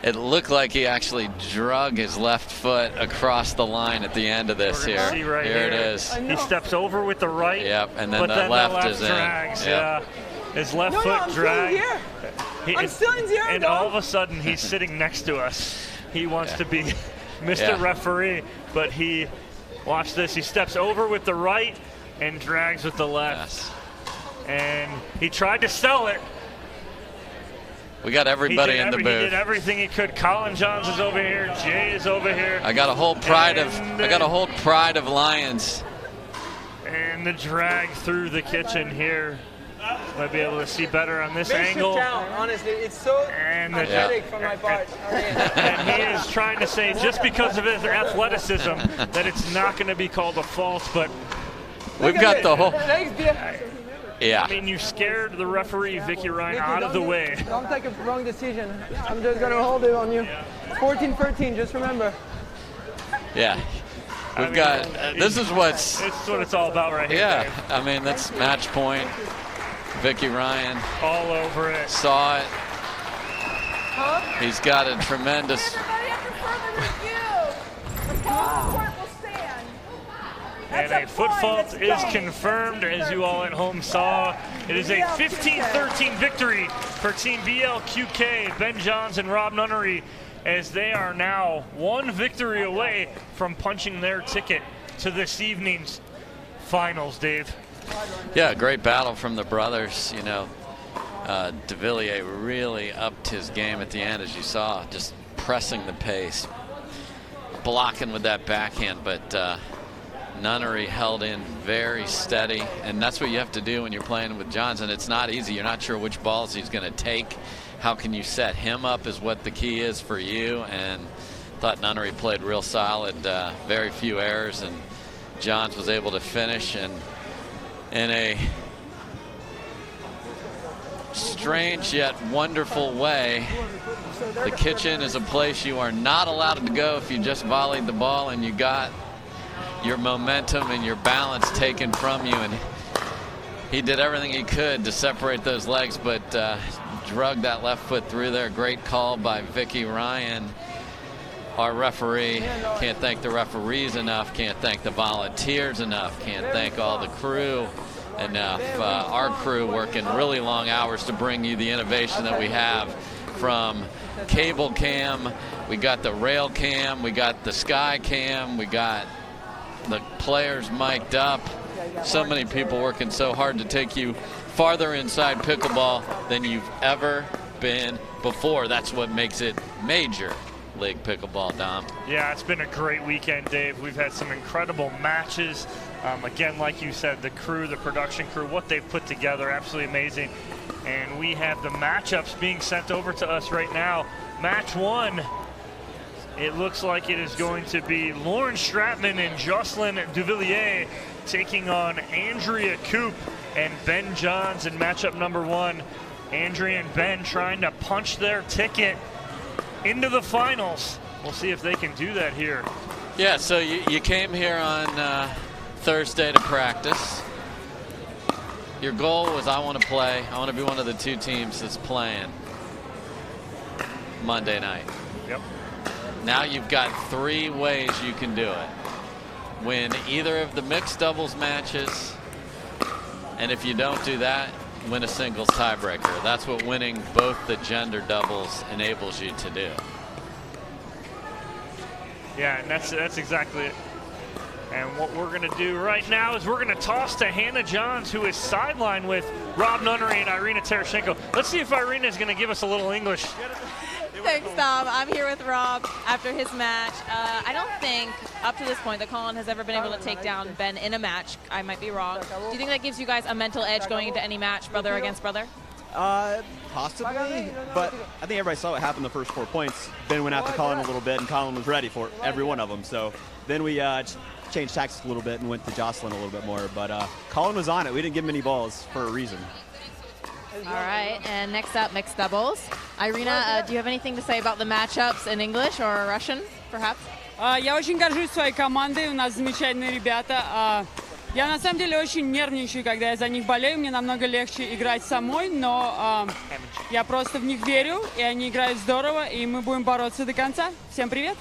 it looked like he actually drug his left foot across the line at the end of this here. See right here it is. He steps over with the right. Yep, and then the left is drags, in. Yep. Yeah. His left foot drags. I'm still in zero, and all of a sudden, he's sitting next to us. He wants to be Mr. Referee, but watch this. He steps over with the right and drags with the left. And he tried to sell it. We got everybody in the booth. He did everything he could. Collin Johns is over here. Jay is over here. I got a whole pride of Lions. And the drag through the kitchen here. Might be able to see better on this angle. Count, honestly, it's so athletic from my part. And he is trying to say, just because of his athleticism, that it's not going to be called a false. But we've got the whole. Yeah. I mean, you scared the referee, Vicky Ryan, out of the way. Don't take a wrong decision. I'm just going to hold it on you. 14-13, just remember. Yeah. We've got, this is what it's all about right here. Yeah. Dave. I mean, that's match point. Vicky Ryan. All over it. Saw it. He's got a tremendous. And a foot fault is confirmed, as you all at home saw. It is a 15-13 victory for Team BLQK, Ben Johns and Rob Nunnery, as they are now one victory away from punching their ticket to this evening's finals, Dave. Yeah, great battle from the brothers. You know, Devilliers really upped his game at the end, as you saw, just pressing the pace, blocking with that backhand, but Nunnery held in very steady, and that's what you have to do when you're playing with Johns, and it's not easy. You're not sure which balls he's going to take. How can you set him up is what the key is for you, and thought Nunnery played real solid, very few errors, and Johns was able to finish, and in a strange yet wonderful way, the kitchen is a place you are not allowed to go if you just volleyed the ball and you got your momentum and your balance taken from you, and he did everything he could to separate those legs, but drug that left foot through there. Great call by Vicky Ryan, our referee. Can't thank the referees enough, can't thank the volunteers enough, can't thank all the crew enough. Our crew working really long hours to bring you the innovation that we have, from cable cam, we got the rail cam, we got the sky cam, we got the players mic'd up. So many people working so hard to take you farther inside pickleball than you've ever been before. That's what makes it Major League Pickleball, Dom. Yeah, it's been a great weekend, Dave. We've had some incredible matches. Again, like you said, the crew, the production crew, what they've put together, absolutely amazing. And we have the matchups being sent over to us right now. Match one, it looks like it is going to be Lauren Stratman and Jocelyn Devilliers taking on Andrea Koop and Ben Johns in matchup number one. Andrea and Ben trying to punch their ticket into the finals. We'll see if they can do that here. Yeah, so you came here on Thursday to practice. Your goal was, I want to play. I want to be one of the two teams that's playing Monday night. Yep. Now you've got 3 ways you can do it. Win either of the mixed doubles matches, and if you don't do that, win a singles tiebreaker. That's what winning both the gender doubles enables you to do. Yeah, and that's exactly it. And what we're going to do right now is we're going to toss to Hannah Johns, who is sidelined with Rob Nunnery and Irina Tereschenko. Let's see if Irina is going to give us a little English. Thanks, Dom. I'm here with Rob after his match. I don't think, up to this point, that Collin has ever been able to take down Ben in a match. I might be wrong. Do you think that gives you guys a mental edge going into any match, brother against brother? Possibly, but I think everybody saw what happened the first 4 points. Ben went after Collin a little bit, and Collin was ready for every one of them. So then we changed tactics a little bit and went to Jocelyn a little bit more. But Collin was on it. We didn't give him any balls for a reason. All right, and next up, mixed doubles. Irina, do you have anything to say about the matchups in English or Russian, perhaps? Я очень горжусь своей командой, у нас замечательные ребята. Я на самом деле очень нервничаю, когда я за них болею, мне намного легче играть самой, но я просто в них верю, и они играют здорово, и мы будем бороться до конца. Всем привет!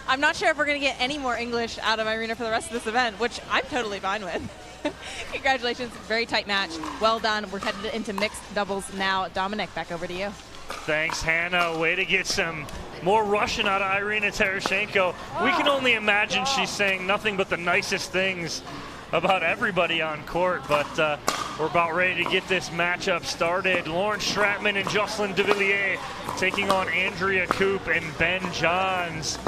I'm not sure if we're going to get any more English out of Irina for the rest of this event, which I'm totally fine with. Congratulations, very tight match. Well done. We're headed into mixed doubles now. Dominic, back over to you. Thanks, Hannah. Way to get some more Russian out of Irina Tereschenko. We can only imagine she's saying nothing but the nicest things about everybody on court, but we're about ready to get this matchup started. Lauren Stratman and Jocelyn Devilliers taking on Andrea Koop and Ben Johns.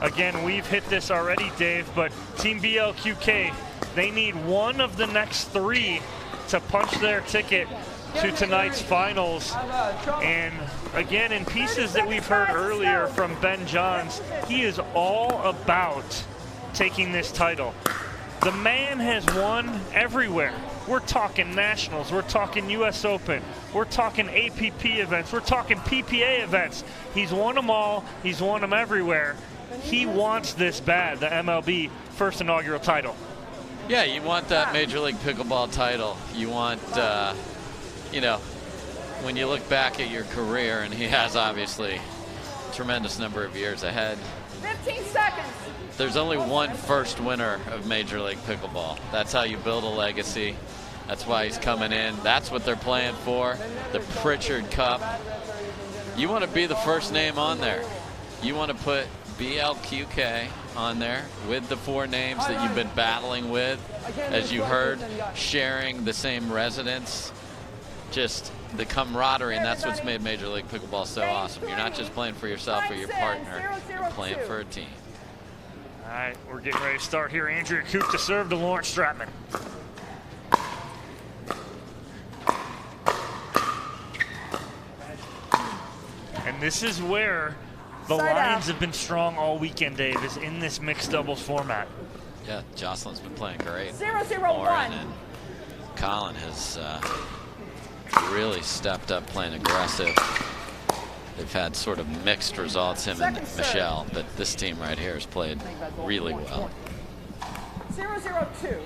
Again, we've hit this already, Dave, but Team BLQK, they need one of the next 3 to punch their ticket to tonight's finals. And again, in pieces that we've heard earlier from Ben Johns, he is all about taking this title. The man has won everywhere. We're talking nationals, we're talking US Open, we're talking APP events, we're talking PPA events. He's won them all, he's won them everywhere. He wants this bad, the MLB first inaugural title. Yeah, you want that Major League Pickleball title. You want, you know, when you look back at your career, and he has obviously a tremendous number of years ahead, 15 seconds. There's only one first winner of Major League Pickleball. That's how you build a legacy. That's why he's coming in. That's what they're playing for, the Pritchard Cup. You want to be the first name on there. You want to put BLQK on there with the 4 names that you've been battling with, as you heard, sharing the same residence. Just the camaraderie, and that's what's made Major League Pickleball so awesome. You're not just playing for yourself or your partner, you're playing for a team. All right, we're getting ready to start here. Andrea Koop to serve to Lawrence Stratman. And this is where the Lions have been strong all weekend, Dave, is in this mixed doubles format. Yeah, Jocelyn's been playing great. 0-0-1. Lauren and Collin has really stepped up playing aggressive. They've had sort of mixed results, him and Michelle, but this team right here has played really well. 0-0-2.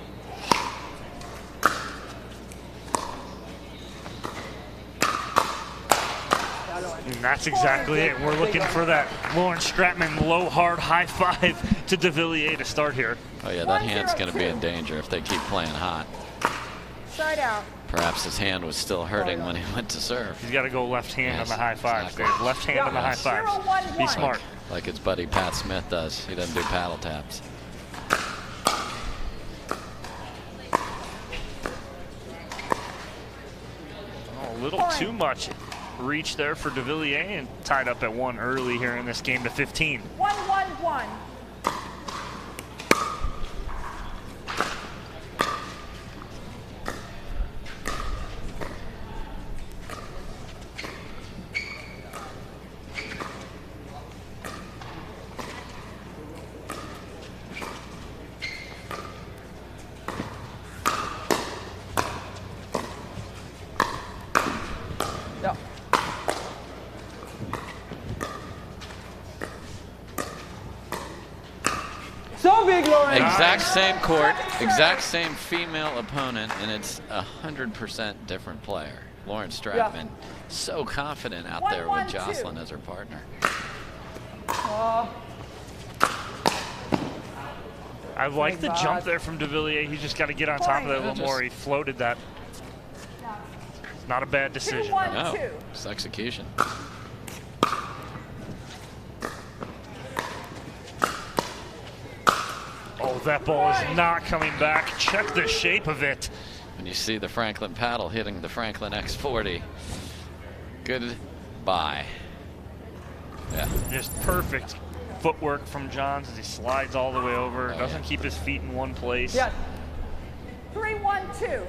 And that's exactly it. We're looking for that Lawrence Stratman low, hard, high five to Devilliers to start here. Oh yeah, that hand's going to be in danger if they keep playing hot. Side out. Perhaps his hand was still hurting when he went to serve. He's got to go left hand on the high fives. Exactly. Left hand on the high fives. Be smart. Like his buddy Pat Smith does. He doesn't do paddle taps. Oh, a little too much reach there for Devilliers, and tied up at 1 early here in this game to 15. 1-1-1. Exact same court, exact same female opponent, and it's 100% different player. Lawrence Stratman, so confident out there with Jocelyn as her partner. I like the jump there from Devilliers. He just got to get on top of that a little more. He floated that. It's not a bad decision. No, it's execution. Oh, that ball is not coming back. Check the shape of it. When you see the Franklin paddle hitting the Franklin X40, goodbye. Yeah. Just perfect footwork from Johns as he slides all the way over. Doesn't keep his feet in one place. Yeah. 3-1-2.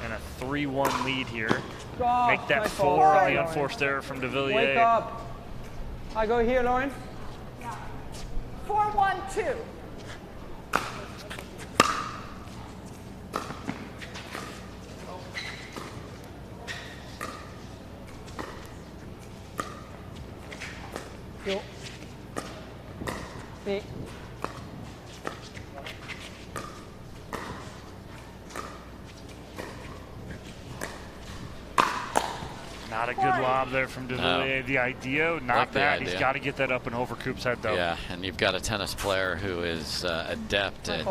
And a 3-1 lead here. Make that 4 on the unforced error from Devilliers. Wake up. I go here, Lauren. 4-1-2. Me. Not a good lob there from Devilliers. No. The idea, not like that. Idea. He's got to get that up and over Koop's head, though. Yeah, and you've got a tennis player who is adept at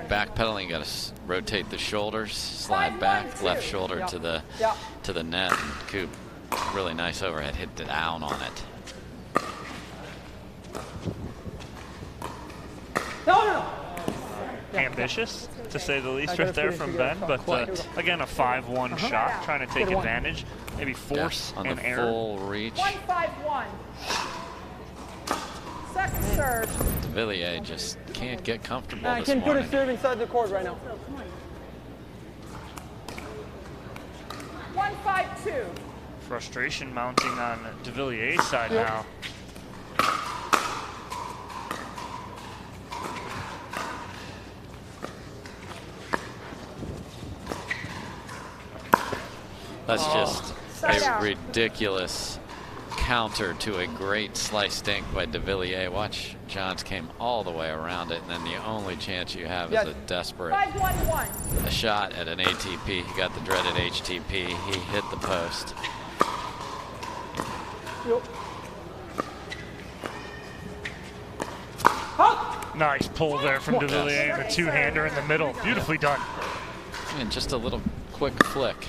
backpedaling. You got to rotate the shoulders, slide back, left shoulder to the net. And Koop, really nice overhead, hit down on it. Ambitious, to say the least, right there from Ben. But again, a 5-1 shot, trying to take advantage, maybe force on an the error. full reach. 1-5-1. Second serve. Devilliers just can't get comfortable I this can morning. put a serve inside the court right now. 1-5-2. Frustration mounting on Devilliers' side now. That's just a ridiculous counter to a great slice dink by Devilliers. Watch, Johns came all the way around it, and then the only chance you have is a desperate a shot at an ATP. He got the dreaded HTP. He hit the post. Nice pull there from Devilliers, and the two-hander in the middle. Beautifully done. And just a little quick flick.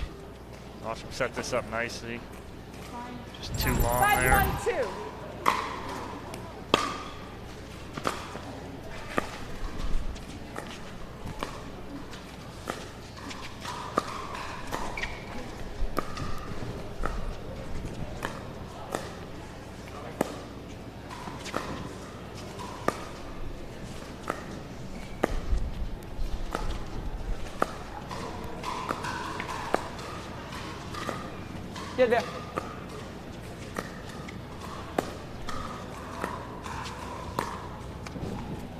Awesome, set this up nicely. Just too long there. 5-1-2. Get there.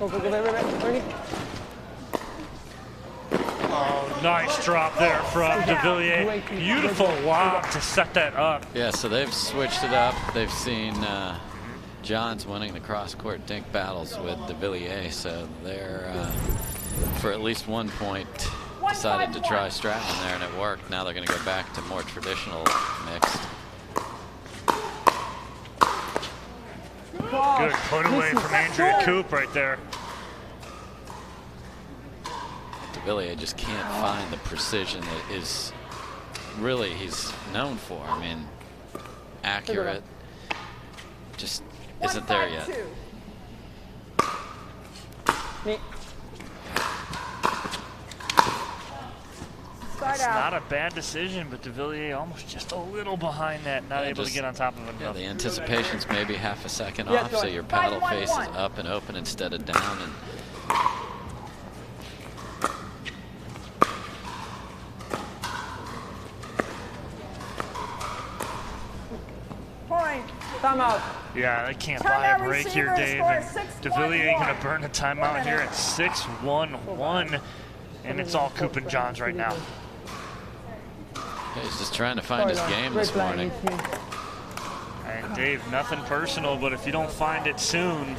Go, ready? Oh, nice drop there from Devilliers. Beautiful lob to set that up. Yeah, so they've switched it up. They've seen Johns winning the cross-court dink battles with Devilliers, so they're, for at least 1 point, decided to try Stratman there, and it worked. Now they're going to go back to more traditional mixed. Good put away from Andrea Koop right there. Devilliers just can't find the precision that is really he's known for. I mean, accurate, just isn't there yet. It's not a bad decision, but Devilliers almost just a little behind that, not able to get on top of it. Yeah, the anticipation's maybe half a second off, so your paddle face is up and open instead of down. And Point. Timeout. Yeah, they can't buy a break here, Dave. And Devilliers going to burn a timeout here at 6-1-1, and it's all Koop and Johns right now. He's just trying to find his game this morning. And Dave, nothing personal, but if you don't find it soon,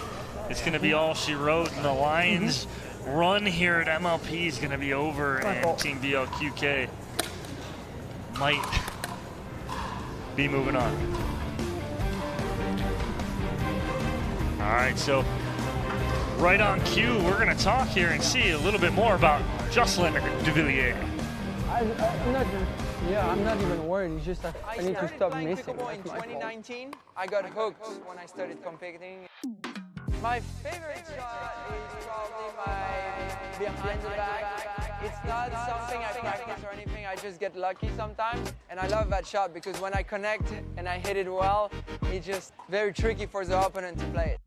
it's going to be all she wrote. And the Lions' run here at MLP is going to be over, and Team BLQK might be moving on. All right, so right on cue, we're going to talk here and see a little bit more about Jocelyn Devilliers. I'm not even worried. It's just that I need to stop missing. Pickleball in 2019. I got hooked when I started competing. My favorite shot is probably my behind the back. It's not something I practice or anything. I just get lucky sometimes, and I love that shot because when I connect and I hit it well, it's just very tricky for the opponent to play it.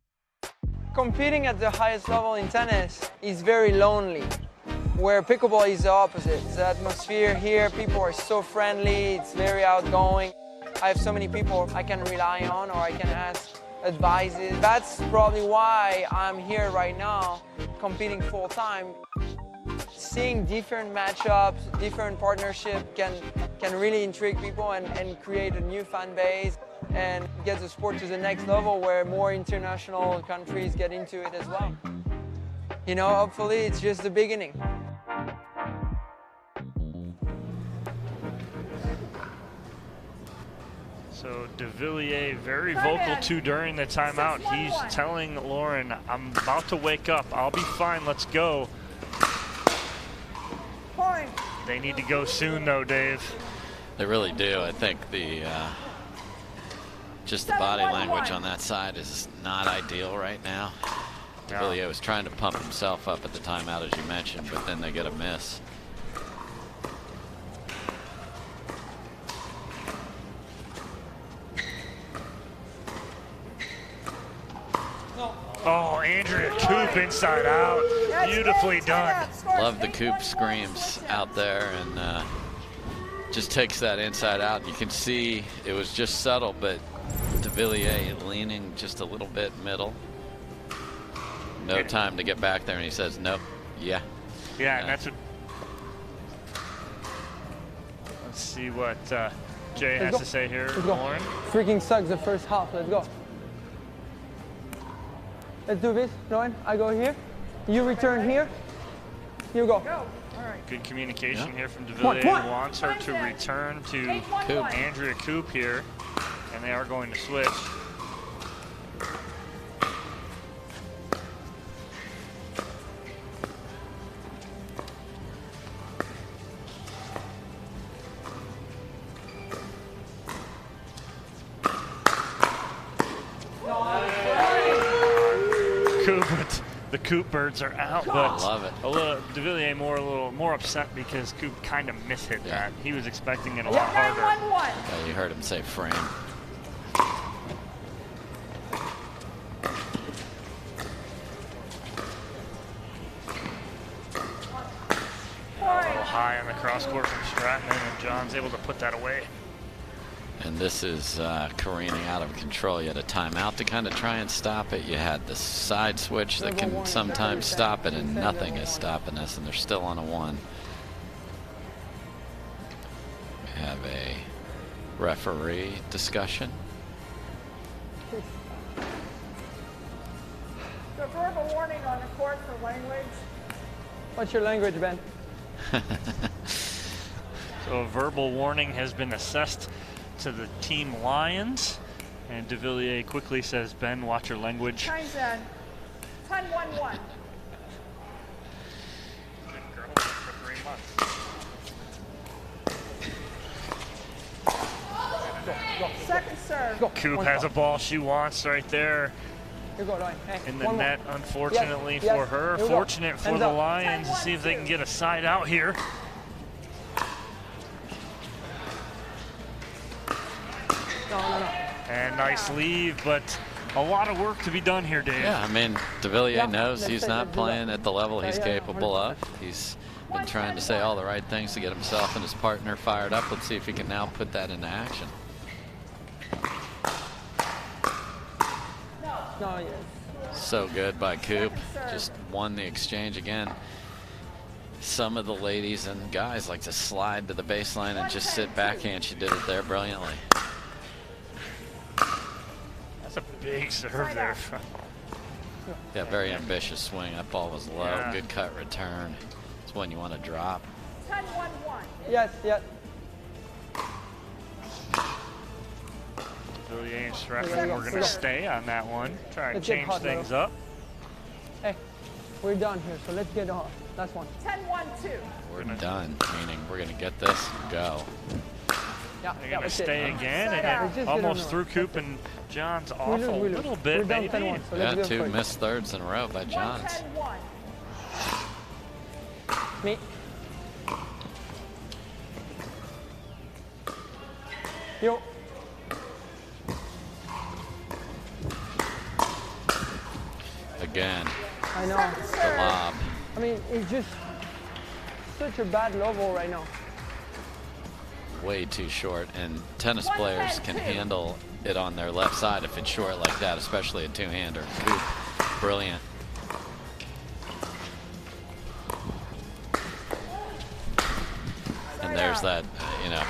Competing at the highest level in tennis is very lonely, where pickleball is the opposite. The atmosphere here, people are so friendly, it's very outgoing. I have so many people I can rely on or I can ask advices. That's probably why I'm here right now, competing full time. Seeing different matchups, different partnerships can really intrigue people and create a new fan base and get the sport to the next level where more international countries get into it as well. You know, hopefully it's just the beginning. So Devilliers very vocal too during the timeout. He's telling Lauren, I'm about to wake up. I'll be fine. Let's go. Point. They need to go soon though, Dave. They really do. I think just the body language on that side is not ideal right now. Devilliers was trying to pump himself up at the timeout, as you mentioned, but then they get a miss. Oh, Andrea Koop inside out. Beautifully done. Love the Koop screams out there, and just takes that inside out. You can see it was just subtle, but Devilliers leaning just a little bit middle. No time to get back there, and he says, nope, yeah. Yeah, and that's what... Let's see what Jay has to say here, Lauren. Freaking sucks the first half. Let's go. Let's do this, Lauren. I go here. You return here. You go. Good communication here from Devilliers. Wants her to return to Andrea Koop here, and they are going to switch. the Koop birds are out, but I love it. a little Devilliers a little more upset because Koop kind of mishit that. He was expecting it a lot harder. You heard him say frame. A little high on the cross court from Stratman, and John's able to put that away. And this is careening out of control. You had a timeout to kind of try and stop it. You had the side switch that can sometimes stop it, and nothing is stopping this, and they're still on a 1. We have a referee discussion. The verbal warning on the court for language. What's your language, Ben? So a verbal warning has been assessed to the team Lions, and Devilliers quickly says, Ben, watch your language. Time's in. 10-1-1. Good girl for 3 months. Second serve. Koop has a ball she wants right there in the net, unfortunately for her. Fortunate for the Lions to see if they can get a side out here. And nice leave, but a lot of work to be done here, Dave. Yeah, I mean, Devilliers knows he's not playing at the level he's capable of. He's been trying to say all the right things to get himself and his partner fired up. Let's see if he can now put that into action. So good by Koop. Just won the exchange again. Some of the ladies and guys like to slide to the baseline and just sit backhand. She did it there brilliantly. That's a big serve there. Yeah, very ambitious swing. That ball was low. Yeah. Good cut return. It's one you want to drop. 10-1-1. Yes, yes. Devilliers and Stratman, we're going to stay on that one. Try and change things up. Hey, we're done here, so let's get on. Last one. 10-1-2. We're done, meaning we're going to get this and go. They're going to stay again, and it almost threw Koop and John's off a little bit, maybe. Yeah, 2 missed thirds in a row by Johns. Me. Yo. Again. I know. The lob. I mean, it's just such a bad level right now. Way too short, and tennis players can handle it on their left side if it's short like that, especially a two-hander. Koop, brilliant. And there's that, you know,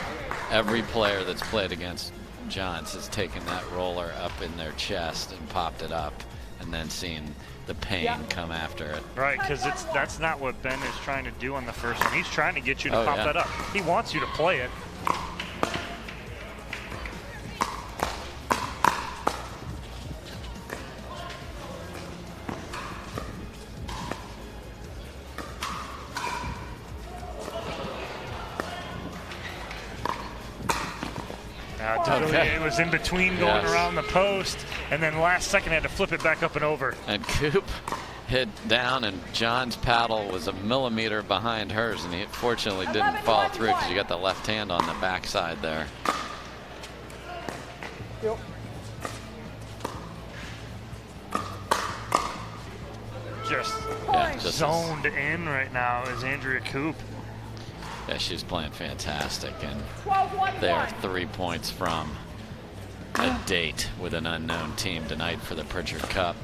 every player that's played against Johns has taken that roller up in their chest and popped it up, and then seen the pain come after it. Right, because that's not what Ben is trying to do on the first one. He's trying to get you to pop that up. He wants you to play it. Devilliers was in between going around the post, and then last second had to flip it back up and over. And Koop hit down, and John's paddle was a millimeter behind hers, and he fortunately didn't fall through because you got the left hand on the backside there. Yep. Just zoned in right now is Andrea Koop. Yeah, she's playing fantastic, and they are 3 points from a date with an unknown team tonight for the Pritchard Cup.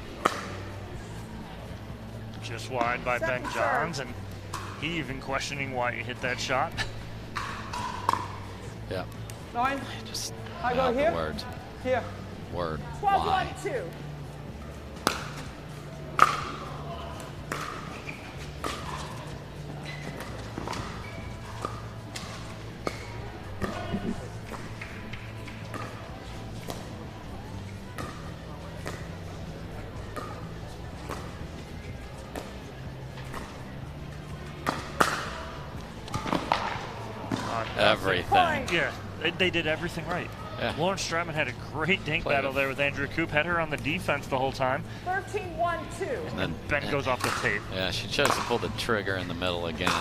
Just wide by Ben Johns, and he even questioning why he hit that shot. Yeah. 9. Just I go here. Word. Here. Word. Why? 12-1-2. Everything. Yeah, they did everything right. Yeah. Lauren Stratman had a great dink battle there with Andrea Koop. Had her on the defense the whole time. 13-1-2. And then Ben goes off the tape. Yeah, she chose to pull the trigger in the middle again.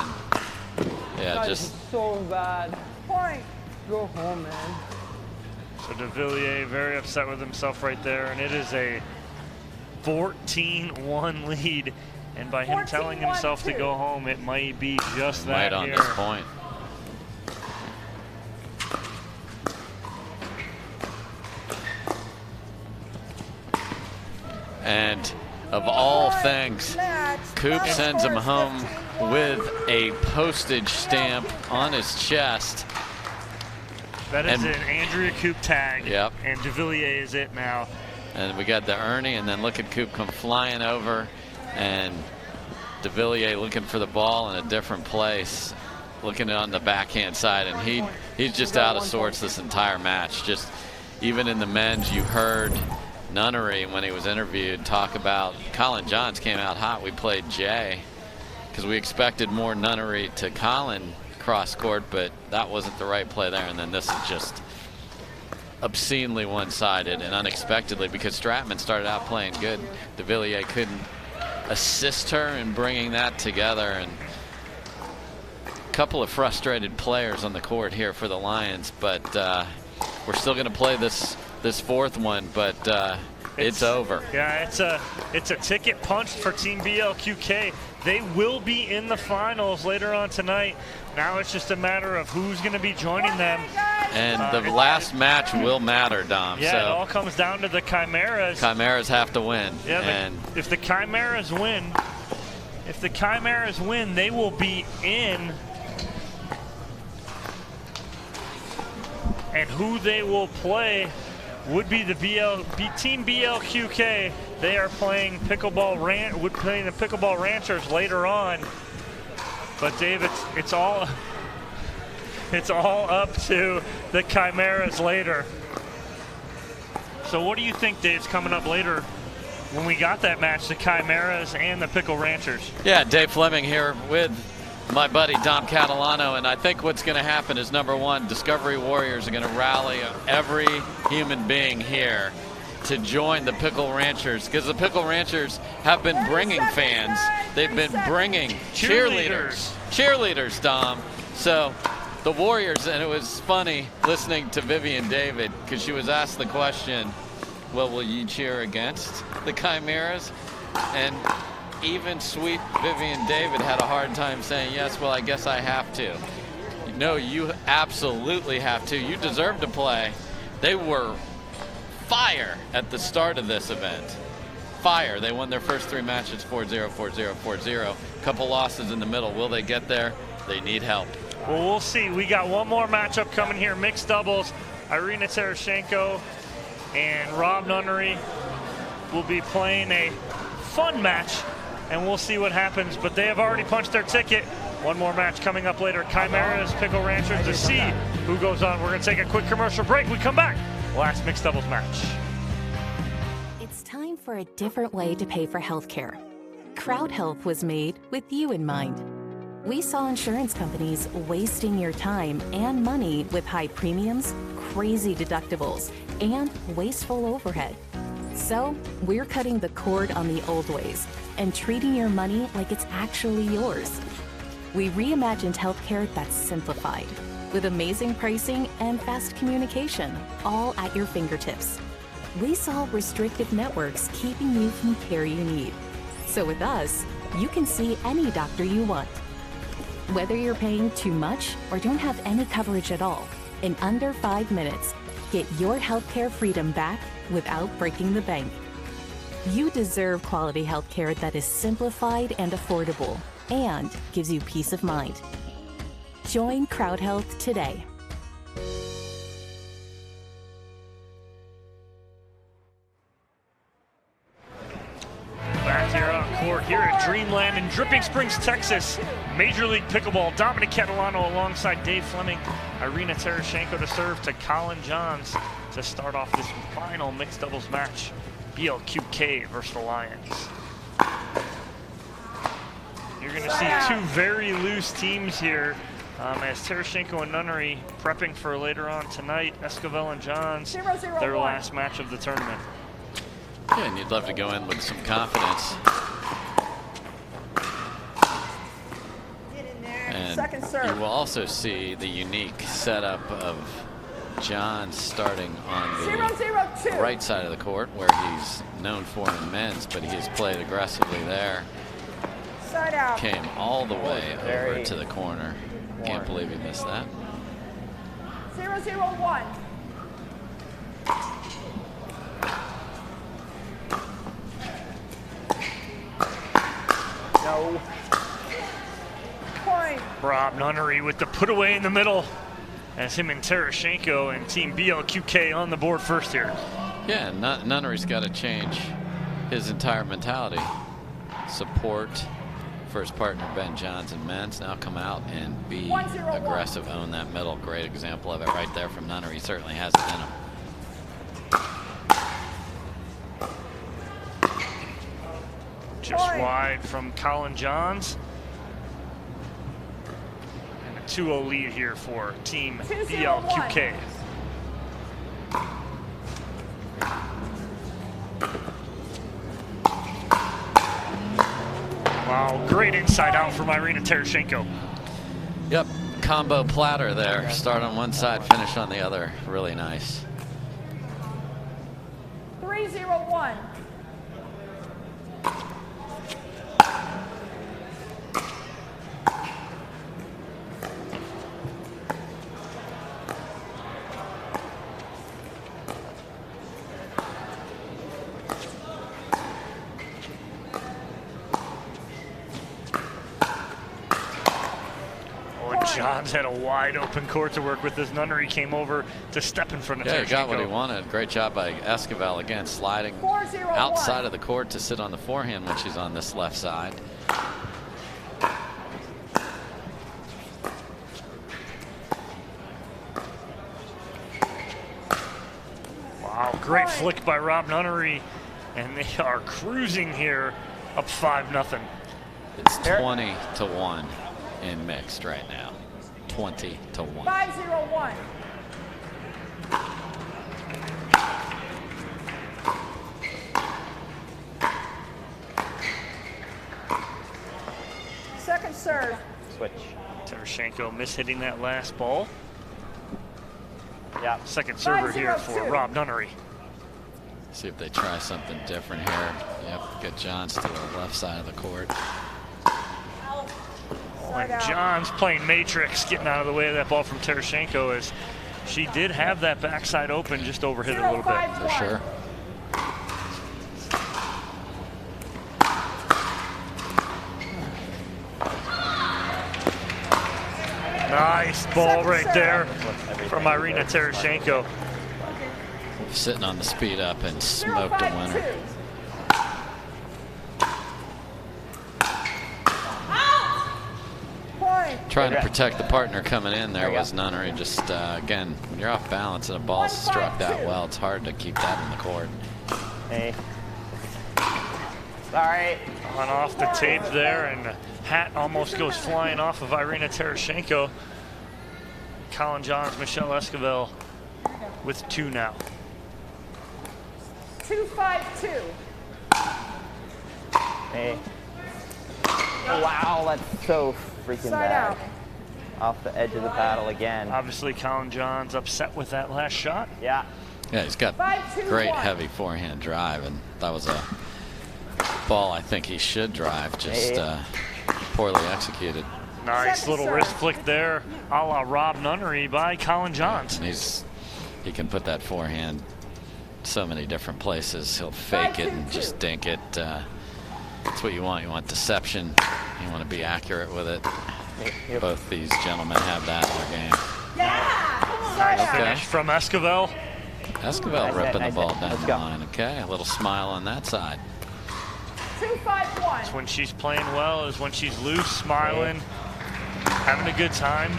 Yeah, Guys, just it's so bad. Point. Go home, man. So Devilliers very upset with himself right there, and it is a 14-1 lead. And by him telling himself to go home, it might be just that on here. this point. And of all things, Koop sends him home with a postage stamp on his chest. That is an Andrea Koop tag. Yep. And Devilliers is it now. And we got the Ernie, and then look at Koop come flying over, and Devilliers looking for the ball in a different place, looking on the backhand side, and he's just out of sorts this entire match. Just even in the men's, you heard Nunnery, when he was interviewed, talk about Collin Johns came out hot. We played Jay because we expected more Nunnery to Collin cross court, but that wasn't the right play there. And then this is just obscenely one-sided and unexpectedly, because Stratman started out playing good. Devilliers couldn't assist her in bringing that together, and a couple of frustrated players on the court here for the Lions, but we're still going to play this fourth one, but it's over. Yeah, it's a ticket punched for Team BLQK. They will be in the finals later on tonight. Now it's just a matter of who's going to be joining them. And the last match will matter, Dom. Yeah, so it all comes down to the Chimeras. Chimeras have to win. Yeah, and if the Chimeras win, they will be in. And who they will play would be the Team BLQK. They are playing the Pickleball Ranchers later on. But Dave, it's all up to the Chimeras later. So what do you think, Dave's coming up later when we got that match, the Chimeras and the Pickle Ranchers? Yeah, Dave Fleming here with my buddy Dom Catalano, and I think what's going to happen is, number one, Discovery Warriors are going to rally every human being here to join the Pickle Ranchers, because the Pickle Ranchers have been bringing fans. They've been bringing cheerleaders, Dom. So the Warriors, and it was funny listening to Vivian David, because she was asked the question, well, will you cheer against the Chimeras? And even sweet Vivian David had a hard time saying, yes, well, I guess I have to. No, you absolutely have to. You deserve to play. They were fire at the start of this event. Fire. They won their first three matches 4-0, 4-0, 4-0. Couple losses in the middle. Will they get there? They need help. Well, we'll see. We got one more matchup coming here, mixed doubles. Irina Tereschenko and Rob Nunnery will be playing a fun match, and we'll see what happens. But they have already punched their ticket. One more match coming up later. Chimeras, Pickle Ranchers, to see who goes on. We're going to take a quick commercial break. We come back. Last mixed doubles match. It's time for a different way to pay for healthcare. Crowd Health was made with you in mind. We saw insurance companies wasting your time and money with high premiums, crazy deductibles, and wasteful overhead. So we're cutting the cord on the old ways and treating your money like it's actually yours. We reimagined healthcare that's simplified, with amazing pricing and fast communication, all at your fingertips. We solve restrictive networks keeping you from care you need. So with us, you can see any doctor you want. Whether you're paying too much or don't have any coverage at all, in under 5 minutes, get your healthcare freedom back without breaking the bank. You deserve quality healthcare that is simplified and affordable and gives you peace of mind. Join Crowd Health today. Back here on court here at Dreamland in Dripping Springs, Texas. Major League Pickleball. Dominic Catalano alongside Dave Fleming. Irina Tereschenko to serve to Collin Johns to start off this final mixed doubles match. BLQK versus the Lions. You're going to see two very loose teams here As Tereschenko and Nunnery prepping for later on tonight, Esquivel and Johns, 0-0-1. their last match of the tournament. Yeah, and you'd love to go in with some confidence. And Second serve. you will also see the unique setup of John starting on the 0-0-2. right side of the court, where he's known for in men's, but he has played aggressively there. Side out. Came all the way over to the corner. Can't believe he missed that. 0-0-1. No. Point. Rob Nunnery with the put away in the middle, as him and Tereschenko and Team BLQK on the board first here. Yeah, Nunnery's got to change his entire mentality. Support for his partner Ben Johns and men's. Now come out and be aggressive, own that middle. Great example of it right there from Nunnery. He certainly has it in him. Just wide from Collin Johns. And a 2-0 lead here for Team BLQK. Wow, great inside out from Irina Tereschenko. Yep, combo platter there. Start on one side, finish on the other. Really nice. 3-0-1. Johns had a wide open court to work with as Nunnery came over to step in front of Tereschenko. Yeah, he got what he wanted. Great job by Esquivel again, sliding outside of the court to sit on the forehand when she's on this left side. Wow, great flick by Rob Nunnery, and they are cruising here, up 5-0. It's 20-1 in mixed right now. 20-1. 5-0-1. Second serve. Switch. Tereschenko mishitting that last ball. Yeah. Second server here for Rob Nunnery. See if they try something different here. Yep, get Johns to the left side of the court. And Johns playing matrix, getting out of the way of that ball from Tereschenko, as she did have that backside open, just overhit a little bit. For sure. Nice ball right there from Irina Tereschenko. Sitting on the speed up and smoked a winner. Trying to protect the partner coming in there was Nunnery. Just again, when you're off balance and a ball's struck that well, it's hard to keep that in the court. Hey. Sorry. On off the tape there, and the hat almost goes flying off of Irina Tereschenko. Collin Johns, Michelle Esquivel with 2 now. 2-5-2. Hey. Wow, that's so freaking bad. Off the edge of the paddle again. Obviously, Collin Johns upset with that last shot. Yeah. Yeah, he's got great heavy forehand drive, and that was a ball I think he should drive, just poorly executed. Nice little wrist flick there, a la Rob Nunnery by Collin Johns. And he can put that forehand so many different places. He'll fake it and just dink it. That's what you want. You want deception. You want to be accurate with it. Both these gentlemen have that in their game. Nice finish from Esquivel. Esquivel ripping the ball down the line. Okay, a little smile on that side. 2-5-1. It's when she's playing well, is when she's loose, smiling, having a good time.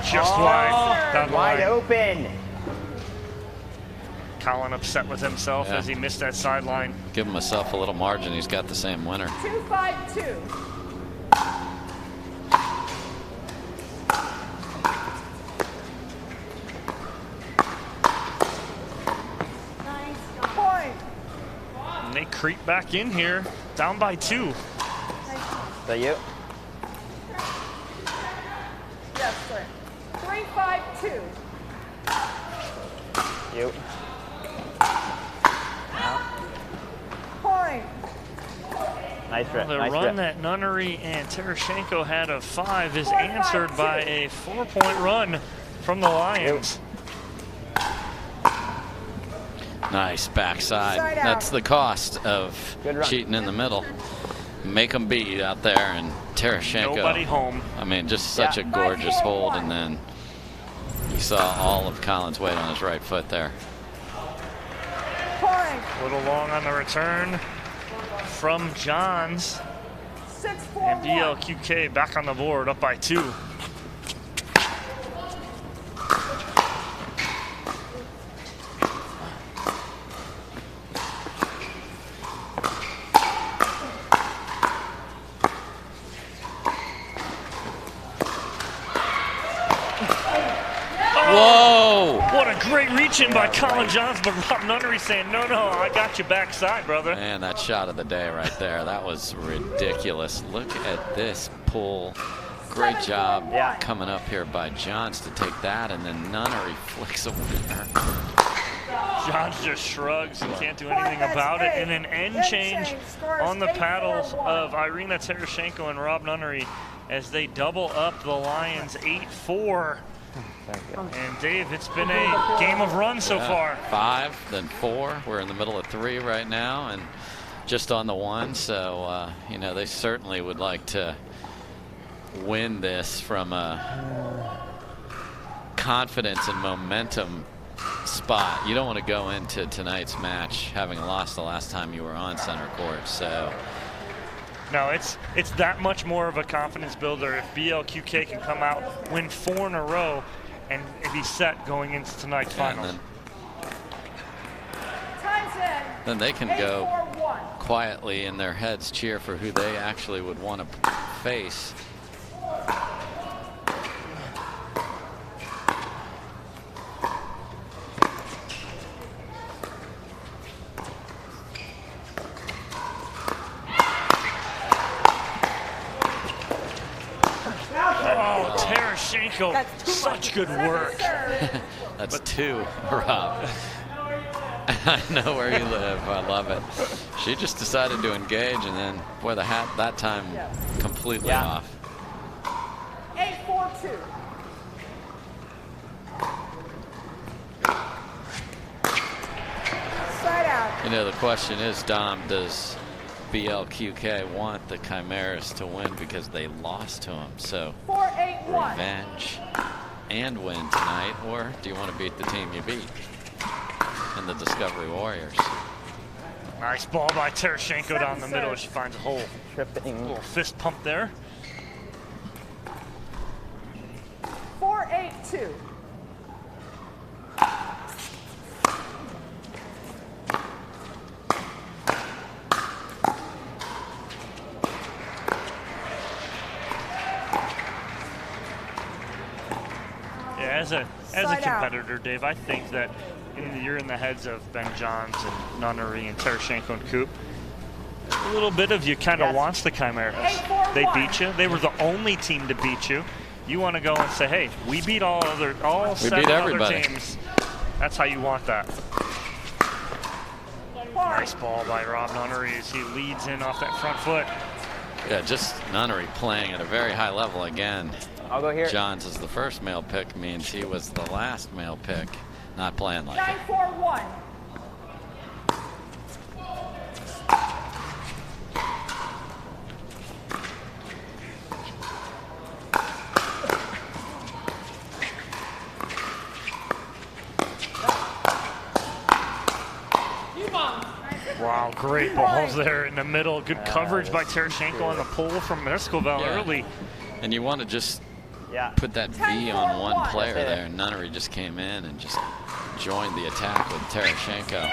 Just wide, down the wide line. open. Collin upset with himself as he missed that sideline. Give himself a little margin. He's got the same winner. 2-5-2. creep back in here, down by 2. Is that you? Yes, sir. 3-5-2. You. Point. Nice rip. The Nice run rip. that Nunnery and Tereschenko had of 5 is answered by a 4-point run from the Lions. Nice backside. Side out. That's the cost of cheating in the middle. Make them beat out there, and Tereschenko. Nobody home. I mean, just such a gorgeous hold, and then you saw all of Collin's weight on his right foot there. Point. A little long on the return from Johns. 6-4-1. And BLQK back on the board, up by 2. Whoa! What a great reach in by Collin Johns, but Rob Nunnery saying, no, I got you backside, brother. Man, that shot of the day right there, that was ridiculous. Look at this pull. Great job coming up here by Johns to take that, and then Nunnery flicks a winner. Johns just shrugs and can't do anything about it. And an end change on the paddles of Irina Tereschenko and Rob Nunnery as they double up the Lions 8-4. And Dave, it's been a game of runs so far. 5, then 4. We're in the middle of 3 right now, and just on the 1. So, you know, they certainly would like to win this from a confidence and momentum spot. You don't want to go into tonight's match having lost the last time you were on center court. So. No, it's that much more of a confidence builder if BLQK can come out, win 4 in a row, and be set going into tonight's finals. Then they can go quietly in their heads cheer for who they actually would want to face. Oh, Tereschenko, such good work. That's 2, Rob. I know where you live. I love it. She just decided to engage, and then, boy, the hat that time completely off. 8-4-2. Side out. You know, the question is, Dom, does BLQK want the Chimeras to win because they lost to them? So 4-8-1. revenge and win tonight, or do you want to beat the team you beat in the Discovery Warriors? Nice ball by Tereschenko down the middle. She finds a hole. Tripping. Little fist pump there. 4-8-2. As a competitor, Dave, I think that you're in the heads of Ben Johns and Nunnery and Tereschenko and Koop. A little bit of you kind of wants the Chimeras. They beat you. They were the only team to beat you. You want to go and say, hey, we beat all 7 other teams. That's how you want that. Nice ball by Rob Nunnery as he leads in off that front foot. Yeah, just Nunnery playing at a very high level again. I'll go here. Johns is the first male pick, means he was the last male pick, not playing like it. 9-4-1. Wow, great balls there in the middle. Good coverage by Tereschenko on the pull from Esquivel early. And you want to just put that V on one player there. Nunnery just came in and just joined the attack with Tereschenko.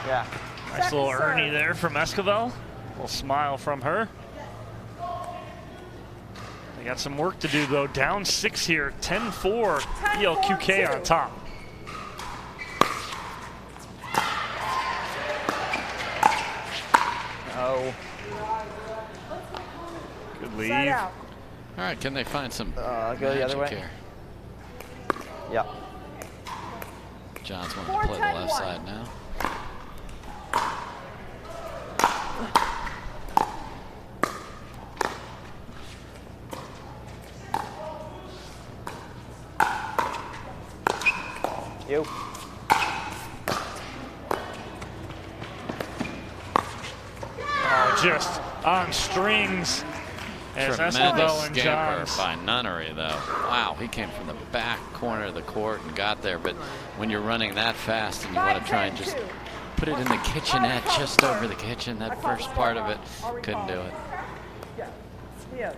Yeah. Nice little Ernie there from Esquivel. Little smile from her. They got some work to do though. Down 6 here, 10-4, BLQK on top. go. Good lead. Side out. All right, can they find some Go the other way. here? Yep. John's wanting to play the left side now. You. Oh, just on strings. As Tremendous Esquivel and scamper Johns. by Nunnery, though. Wow, he came from the back corner of the court and got there. But when you're running that fast and you want to try and just put it in the kitchenette, just over the kitchen, that first part of it, couldn't do it. Yes.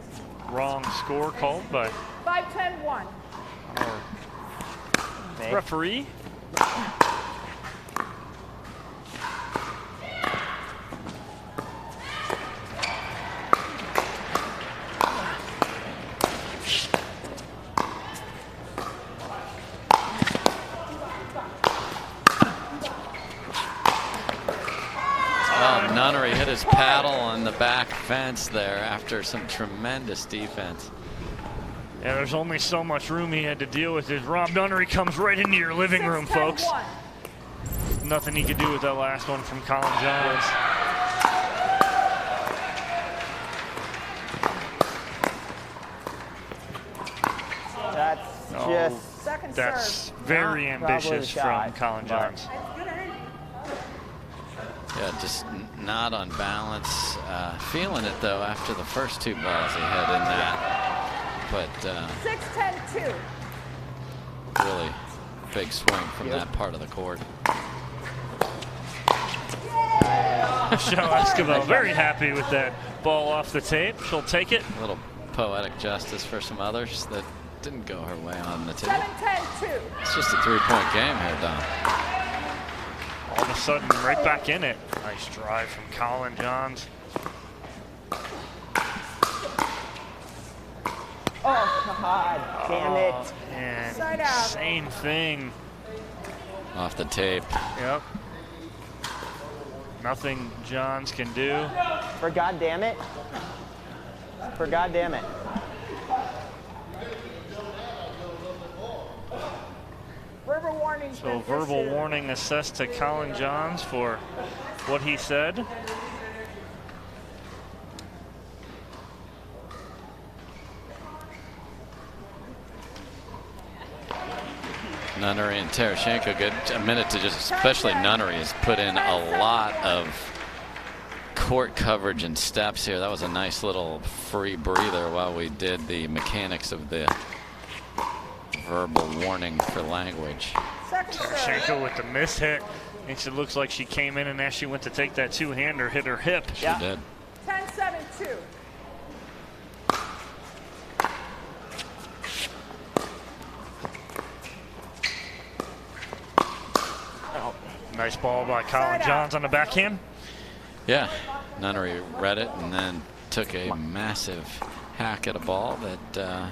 Wrong score called by 5-10-1. referee. Nunnery hit his paddle on the back fence there after some tremendous defense. Yeah, there's only so much room he had to deal with as Rob Nunnery comes right into your living room, folks. Nothing he could do with that last one from Collin Johns. That's very ambitious from Collin Johns. Yeah, just not on balance. Feeling it, though, after the first two balls he had in that. But 6-10-2. really big swing from that part of the court. Michelle Esquivel very happy with that ball off the tape. She'll take it. A little poetic justice for some others that didn't go her way on the tape. 7-10-2. It's just a three-point game here, Don. All of a sudden, right back in it. Nice drive from Collin Johns. Oh, God, damn it. And Side out. same thing. Off the tape. Yep. Nothing Johns can do. For God damn it. For God damn it. Verbal warning. So verbal warning assessed to Collin Johns for what he said. Nunnery and Tereschenko get a minute to just, especially Nunnery has put in a lot of court coverage and steps here. That was a nice little free breather while we did the mechanics of the verbal warning for language. Tereschenko with the miss hit. And it looks like she came in and as she went to take that two-hander, hit her hip. She did. 10-7-2. Nice ball by Collin Johns on the backhand. Yeah, Nunnery read it and then took a massive hack at a ball that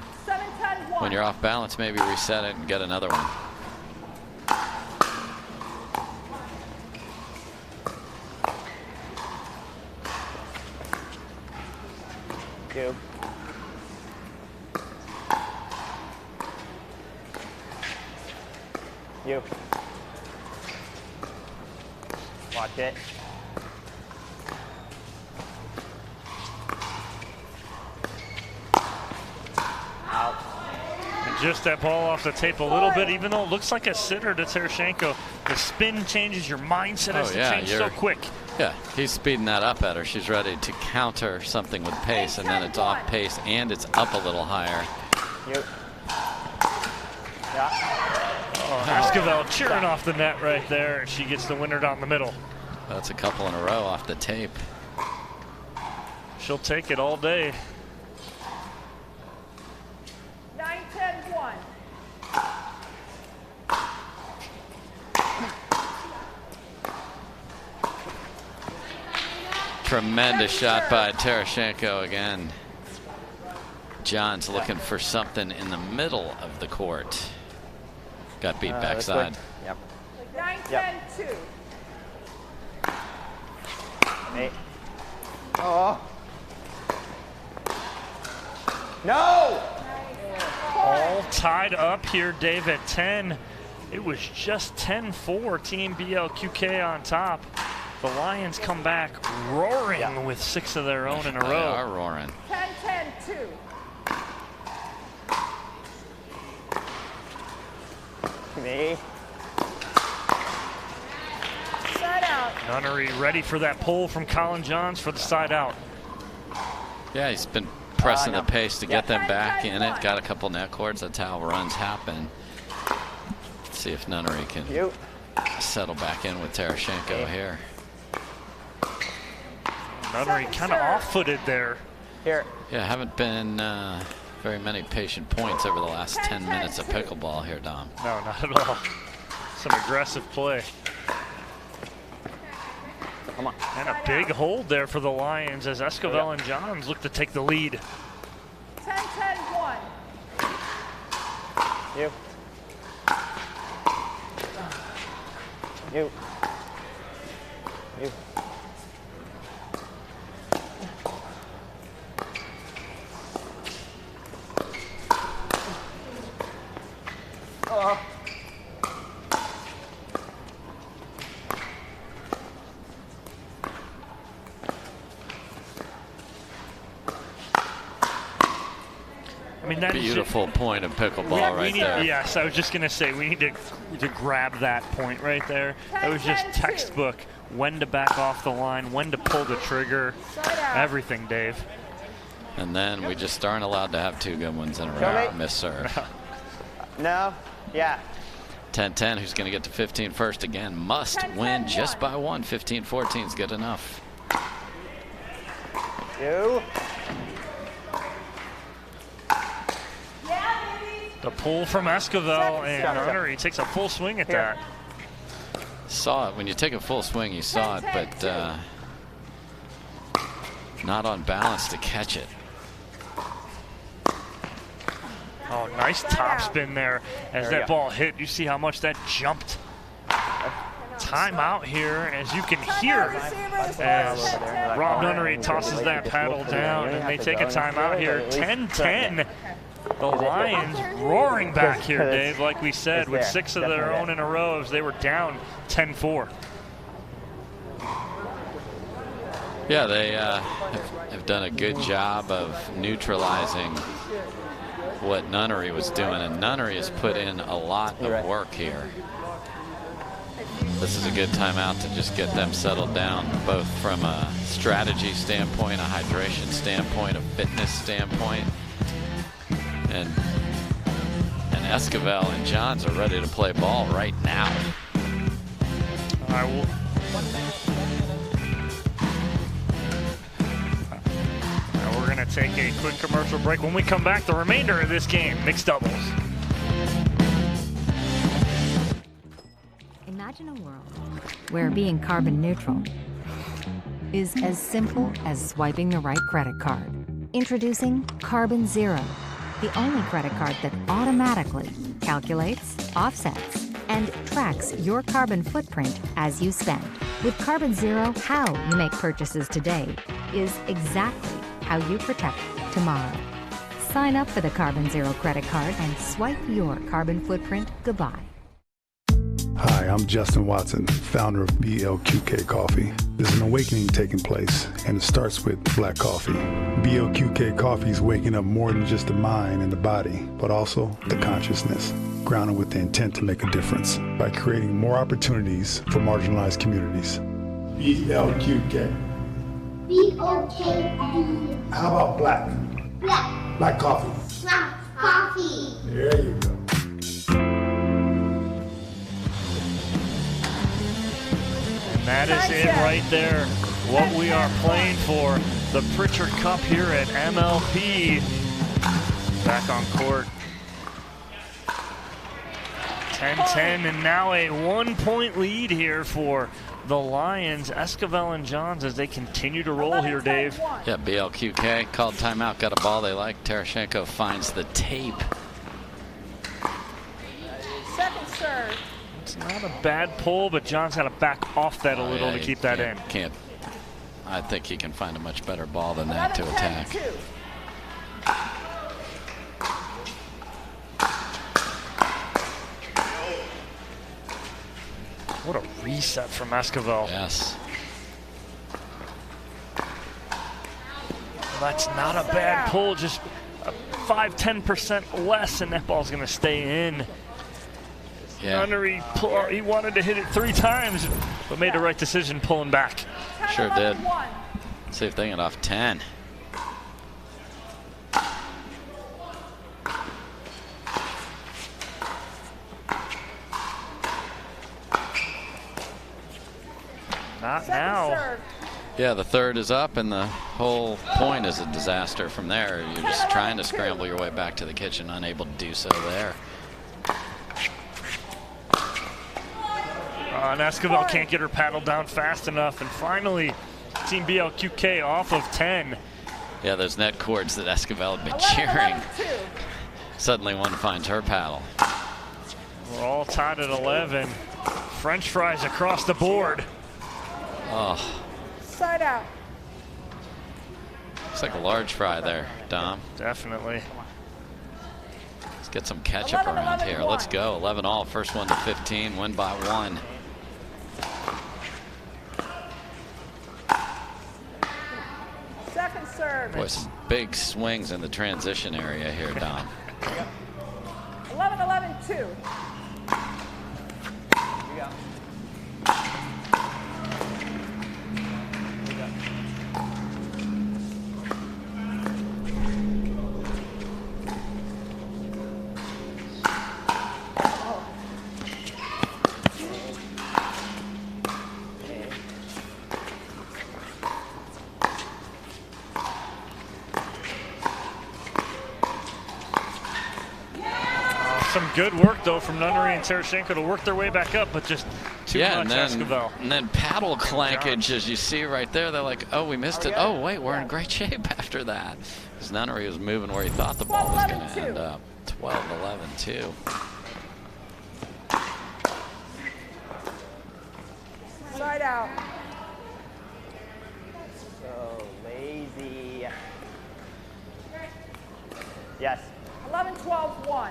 when you're off balance, maybe reset it and get another one. Two. You. Watch it. Out. And just that ball off the tape a little bit, even though it looks like a sitter to Tereschenko. The spin changes, your mindset has to change so quick. Yeah, he's speeding that up at her. She's ready to counter something with pace, and then it's off pace and it's up a little higher. Yep. Oh, Esquivel cheering off the net right there, and she gets the winner down the middle. That's a couple in a row off the tape. She'll take it all day. 9-10-1. Tremendous shot by Tereschenko again. John's looking for something in the middle of the court. Got beat backside. Yep. 9-10-2. Hey. Oh. No! All tied up here, Dave, at 10. It was just 10-4, Team BLQK on top. The Lions come back roaring with 6 of their own in a row. They are roaring. 10-10-2. Me. Side out. Nunnery ready for that pull from Collin Johns for the side out. Yeah, he's been pressing the pace to get them back in it. Got a couple net cords. That's how runs happen. Let's see if Nunnery can settle back in with Tereschenko here. Nunnery kind of off-footed there. Here. Yeah, haven't been very many patient points over the last 10 minutes of pickleball here, Dom. No, not at all. Some aggressive play. Come on. And a big hold there for the Lions as Esquivel and Johns look to take the lead. 10-10-1. You. You. You. Oh. I mean, that beautiful point of pickleball right there. Yes, I was just going to say we need to grab that point right there. That was just textbook. When to back off the line, when to pull the trigger, everything, Dave. And then we just aren't allowed to have 2 good ones in a row. Miss serve. No. Yeah. 10-10. Who's going to get to 15 first again? Must win just by 1. 15-14 is good enough. You. The pull from Esquivel, and Nunnery takes a full swing at that. Saw it. When you take a full swing, you saw it, but not on balance to catch it. Oh, nice top spin there as that ball hit. You see how much that jumped. Timeout here, as you can hear, as Rob Nunnery tosses that paddle down, and they take a timeout here. 10-10. The Lions roaring back here, Dave, like we said, with 6 of their own in a row as they were down 10-4. Yeah, they have done a good job of neutralizing what Nunnery was doing, and Nunnery has put in a lot of work here. This is a good timeout to just get them settled down, both from a strategy standpoint, a hydration standpoint, a fitness standpoint. And Esquivel and Johns are ready to play ball right now. All right, we're going to take a quick commercial break. When we come back, the remainder of this game, mixed doubles. Imagine a world where being carbon neutral is as simple as swiping the right credit card. Introducing Carbon Zero, the only credit card that automatically calculates, offsets, and tracks your carbon footprint as you spend. With Carbon Zero, how you make purchases today is exactly how you protect tomorrow. Sign up for the Carbon Zero credit card and swipe your carbon footprint goodbye. Hi, I'm Justin Watson, founder of BLQK Coffee. There's an awakening taking place, and it starts with black coffee. BLQK Coffee is waking up more than just the mind and the body, but also the consciousness, grounded with the intent to make a difference by creating more opportunities for marginalized communities. BLQK. BLQK. How about black? Black. Black coffee. Black coffee. There you go. That is it right there. What we are playing for, the Pritchard Cup here at MLP. Back on court. 10-10, and now a 1-point lead here for the Lions. Esquivel and Johns as they continue to roll here, Dave. Yeah, BLQK called timeout, got a ball they like. Tereschenko finds the tape. Second serve. It's not a bad pull, but John's got to back off that a little to keep that in. Can't I think he can find a much better ball than that to attack. What a reset from Esquivel. Yes. That's not a bad pull, just 5–10% less, and that ball's going to stay in. Yeah. Nunnery, he wanted to hit it 3 times, but made the right decision pulling back. Sure did. See if they get off 10. Not now. Yeah, the third is up, and the whole point is a disaster from there. You're just trying to scramble your way back to the kitchen, unable to do so there. And Esquivel can't get her paddle down fast enough, and finally, Team BLQK off of 10. Yeah, those net cords that Esquivel had been cheering. Suddenly one finds her paddle. We're all tied at 11. French fries across the board. Oh. Side out. Looks like a large fry there, Dom. Definitely. Let's get some ketchup around here. Let's go. 11 all. First one to 15. Win by 1. Second serve. Boy, some big swings in the transition area here, Dom. 11-11-2. Some good work, though, from Nunnery and Tereschenko to work their way back up, but just too much Esquivel. And then paddle clankage, as you see right there. They're like, oh, we missed it. Oh, wait, we're in great shape after that. Because Nunnery was moving where he thought the ball was going to end up. 12-11-2. Side out. So lazy. Yes. 11-12-1.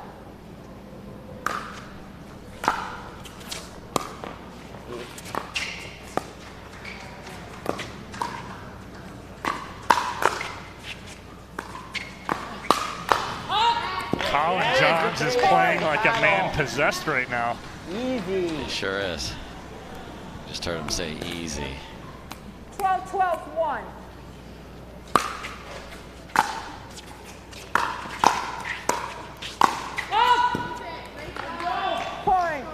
Collin Johns is playing like a man possessed right now. Easy. He sure is. Just heard him say easy. 12-12-1. Point.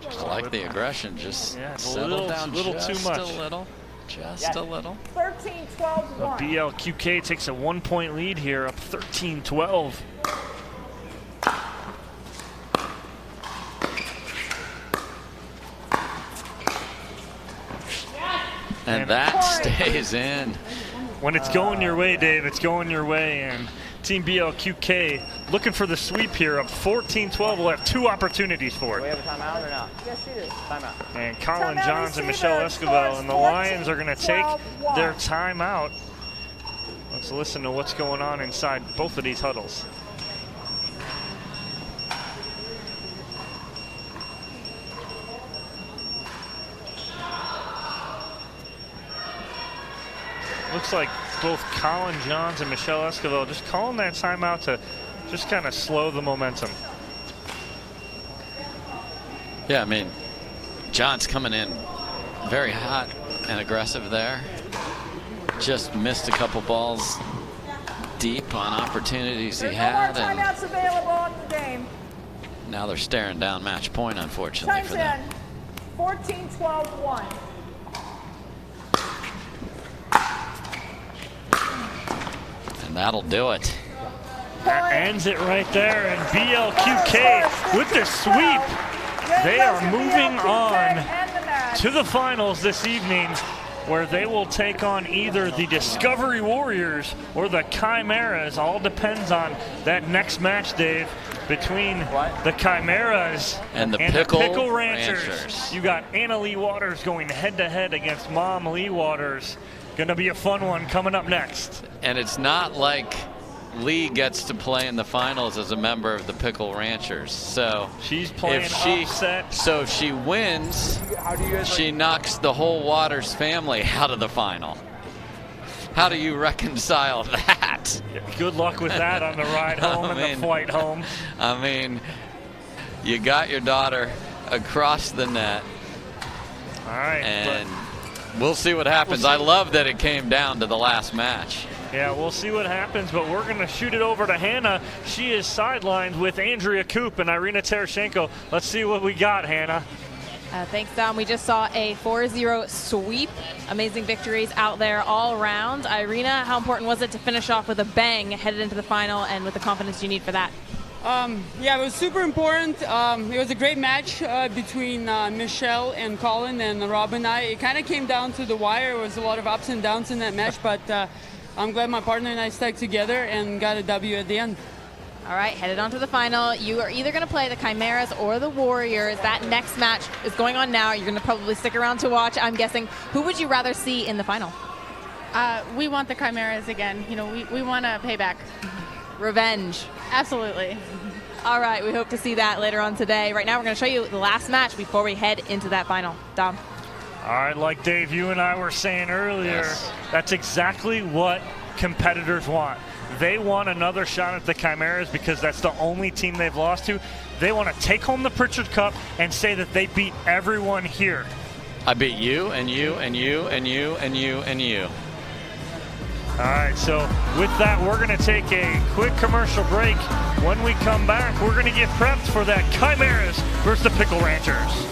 Just like the aggression, just settle down little just too much. a little. Just a little. 13-12-1. BLQK takes a 1-point lead here, up 13-12. And that stays in. When it's going your way, Dave, it's going your way. And Team BLQK looking for the sweep here, up 14-12. We'll have 2 opportunities for it. Do we have a timeout or not? Yes, you do. Timeout. And Collin Johns and Michelle Esquivel, and the Lions are going to take their timeout. Let's listen to what's going on inside both of these huddles. Looks like both Collin Johns and Michelle Esquivel just calling that timeout to just kind of slow the momentum. Yeah, I mean, Johns coming in very hot and aggressive there. Just missed a couple balls deep on opportunities he had. No more timeouts available in the game. Now they're staring down match point, unfortunately, for them. 14-12-1. And that'll do it. That ends it right there, and BLQK with the sweep. They are moving on to the finals this evening where they will take on either the Discovery Warriors or the Chimeras. All depends on that next match, Dave, between the Chimeras and the Pickle Ranchers. You got Anna Lee Waters going head-to-head against Mom Lee Waters. Gonna be a fun one coming up next. And it's not like Lee gets to play in the finals as a member of the Pickle Ranchers. So she's playing offset. So if she wins, she knocks the whole Waters family out of the final. How do you reconcile that? Good luck with that on the ride home and the flight home. I mean, you got your daughter across the net. All right. And we'll see what happens. I love that it came down to the last match. Yeah, we'll see what happens, but we're going to shoot it over to Hannah. She is sidelined with Andrea Koop and Irina Tereschenko. Let's see what we got, Hannah. Thanks, Dom. We just saw a 4-0 sweep. Amazing victories out there all around. Irina, how important was it to finish off with a bang headed into the final and with the confidence you need for that? Yeah, it was super important. It was a great match between Michelle and Collin and Rob and I. It kind of came down to the wire. There was a lot of ups and downs in that match, but I'm glad my partner and I stuck together and got a W at the end. All right, headed on to the final. You are either going to play the Chimeras or the Warriors. That next match is going on now. You're going to probably stick around to watch, I'm guessing. Who would you rather see in the final? We want the Chimeras again. You know, we want to pay back. Revenge. Absolutely. All right, we hope to see that later on today. Right now, we're going to show you the last match before we head into that final. Dom. All right, like Dave, you and I were saying earlier, that's exactly what competitors want. They want another shot at the Chimeras because that's the only team they've lost to. They want to take home the Pritchard Cup and say that they beat everyone here. I beat you and you and you and you and you and you. All right, so with that, we're going to take a quick commercial break. When we come back, we're going to get prepped for that Chimeras versus the Pickle Ranchers.